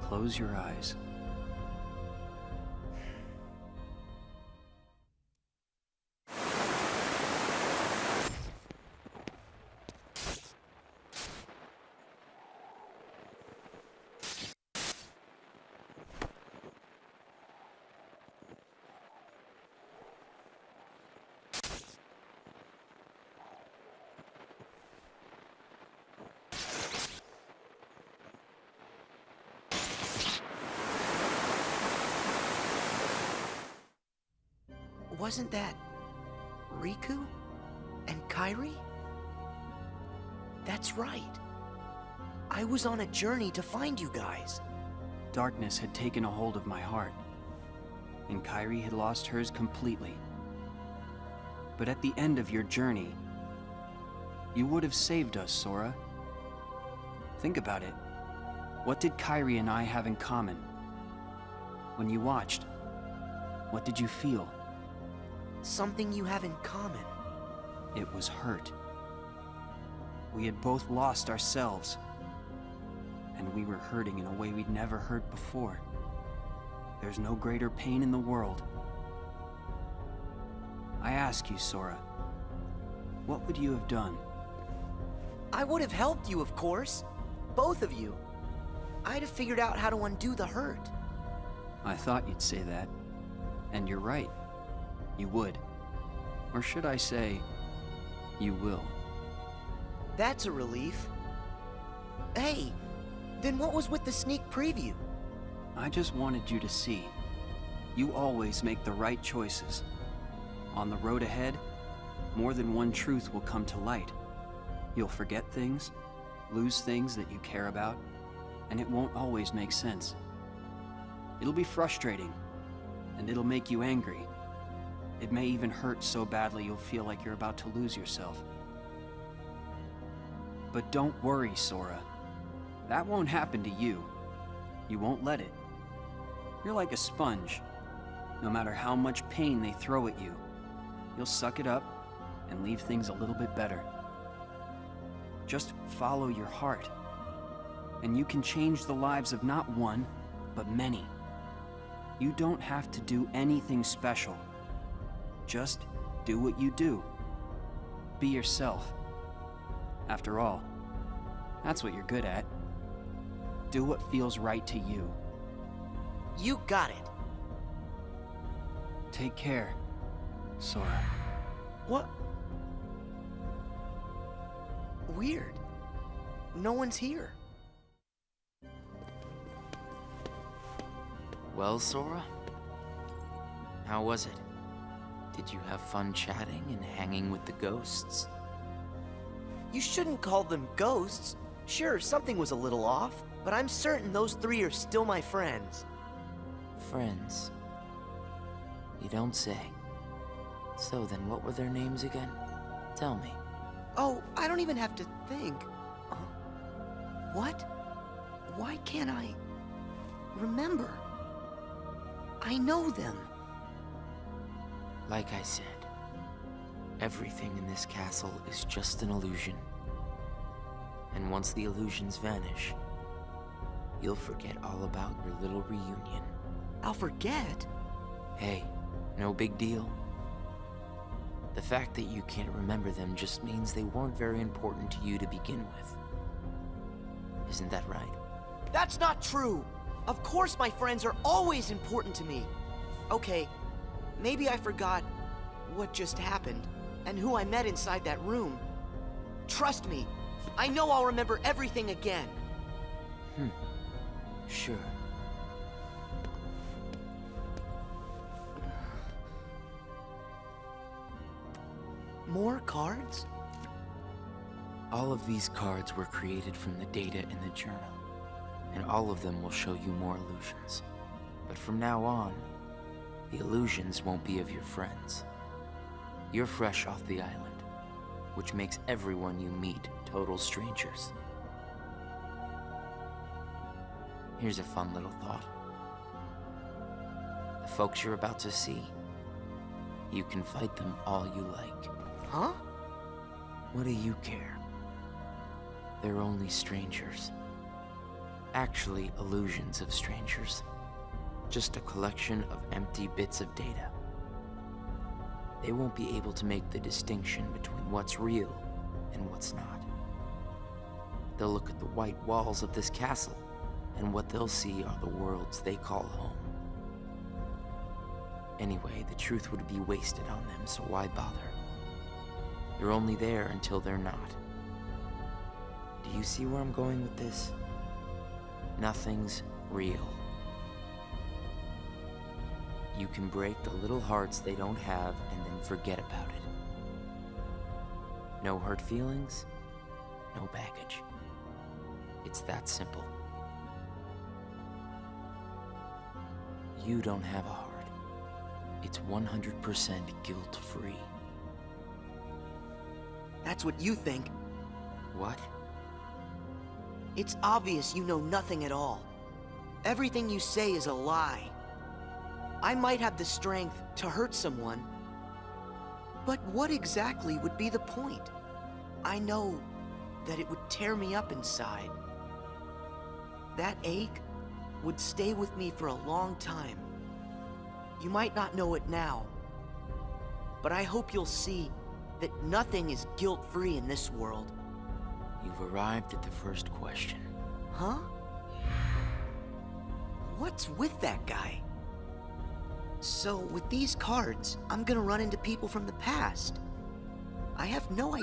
close your eyes. Wasn't that Riku and Kairi? That's right. I was on a journey to find you guys. Darkness had taken a hold of my heart, and Kairi had lost hers completely. But at the end of your journey, you would have saved us, Sora. Think about it. What did Kairi and I have in common? When you watched, what did you feel? Something you have in common. It was hurt. We had both lost ourselves, and we were hurting in a way we'd never hurt before. There's no greater pain in the world. I ask you, Sora, what would you have done? I would have helped you, of course. Both of you. I'd have figured out how to undo the hurt. I thought you'd say that. And you're right. You would. Or should I say, you will. That's a relief. Hey, then what was with the sneak preview? I just wanted you to see. You always make the right choices. On the road ahead, more than one truth will come to light. You'll forget things, lose things that you care about, and it won't always make sense. It'll be frustrating, and it'll make you angry. It may even hurt so badly you'll feel like you're about to lose yourself. But don't worry, Sora. That won't happen to you. You won't let it. You're like a sponge. No matter how much pain they throw at you, you'll suck it up and leave things a little bit better. Just follow your heart. And you can change the lives of not one, but many. You don't have to do anything special. Just do what you do. Be yourself. After all, that's what you're good at. Do what feels right to you. You got it. Take care, Sora. What? Weird. No one's here. Well, Sora? How was it? Did you have fun chatting and hanging with the ghosts? You shouldn't call them ghosts. Sure, something was a little off, but I'm certain those three are still my friends. Friends? You don't say. So then what were their names again? Tell me. Oh, I don't even have to think. What? Why can't I remember? I know them. Like I said, everything in this castle is just an illusion. And once the illusions vanish, you'll forget all about your little reunion. I'll forget? Hey, no big deal. The fact that you can't remember them just means they weren't very important to you to begin with. Isn't that right? That's not true! Of course my friends are always important to me. Okay, maybe I forgot what just happened and who I met inside that room. Trust me, I know I'll remember everything again. Sure. More cards? All of these cards were created from the data in the journal, and all of them will show you more illusions. But from now on, the illusions won't be of your friends. You're fresh off the island, which makes everyone you meet total strangers. Here's a fun little thought. The folks you're about to see, you can fight them all you like. Huh? What do you care? They're only strangers. Actually, illusions of strangers. Just a collection of empty bits of data. They won't be able to make the distinction between what's real and what's not. They'll look at the white walls of this castle, and what they'll see are the worlds they call home. Anyway, the truth would be wasted on them, so why bother? They're only there until they're not. Do you see where I'm going with this? Nothing's real. You can break the little hearts they don't have and then forget about it. No hurt feelings, no baggage. It's that simple. You don't have a heart. It's 100% guilt-free. That's what you think. What? It's obvious you know nothing at all. Everything you say is a lie. I might have the strength to hurt someone, but what exactly would be the point? I know that it would tear me up inside. That ache would stay with me for a long time. You might not know it now, but I hope you'll see that nothing is guilt-free in this world. You've arrived at the first question. Huh? What's with that guy? So, with these cards, I'm gonna run into people from the past. I have no idea.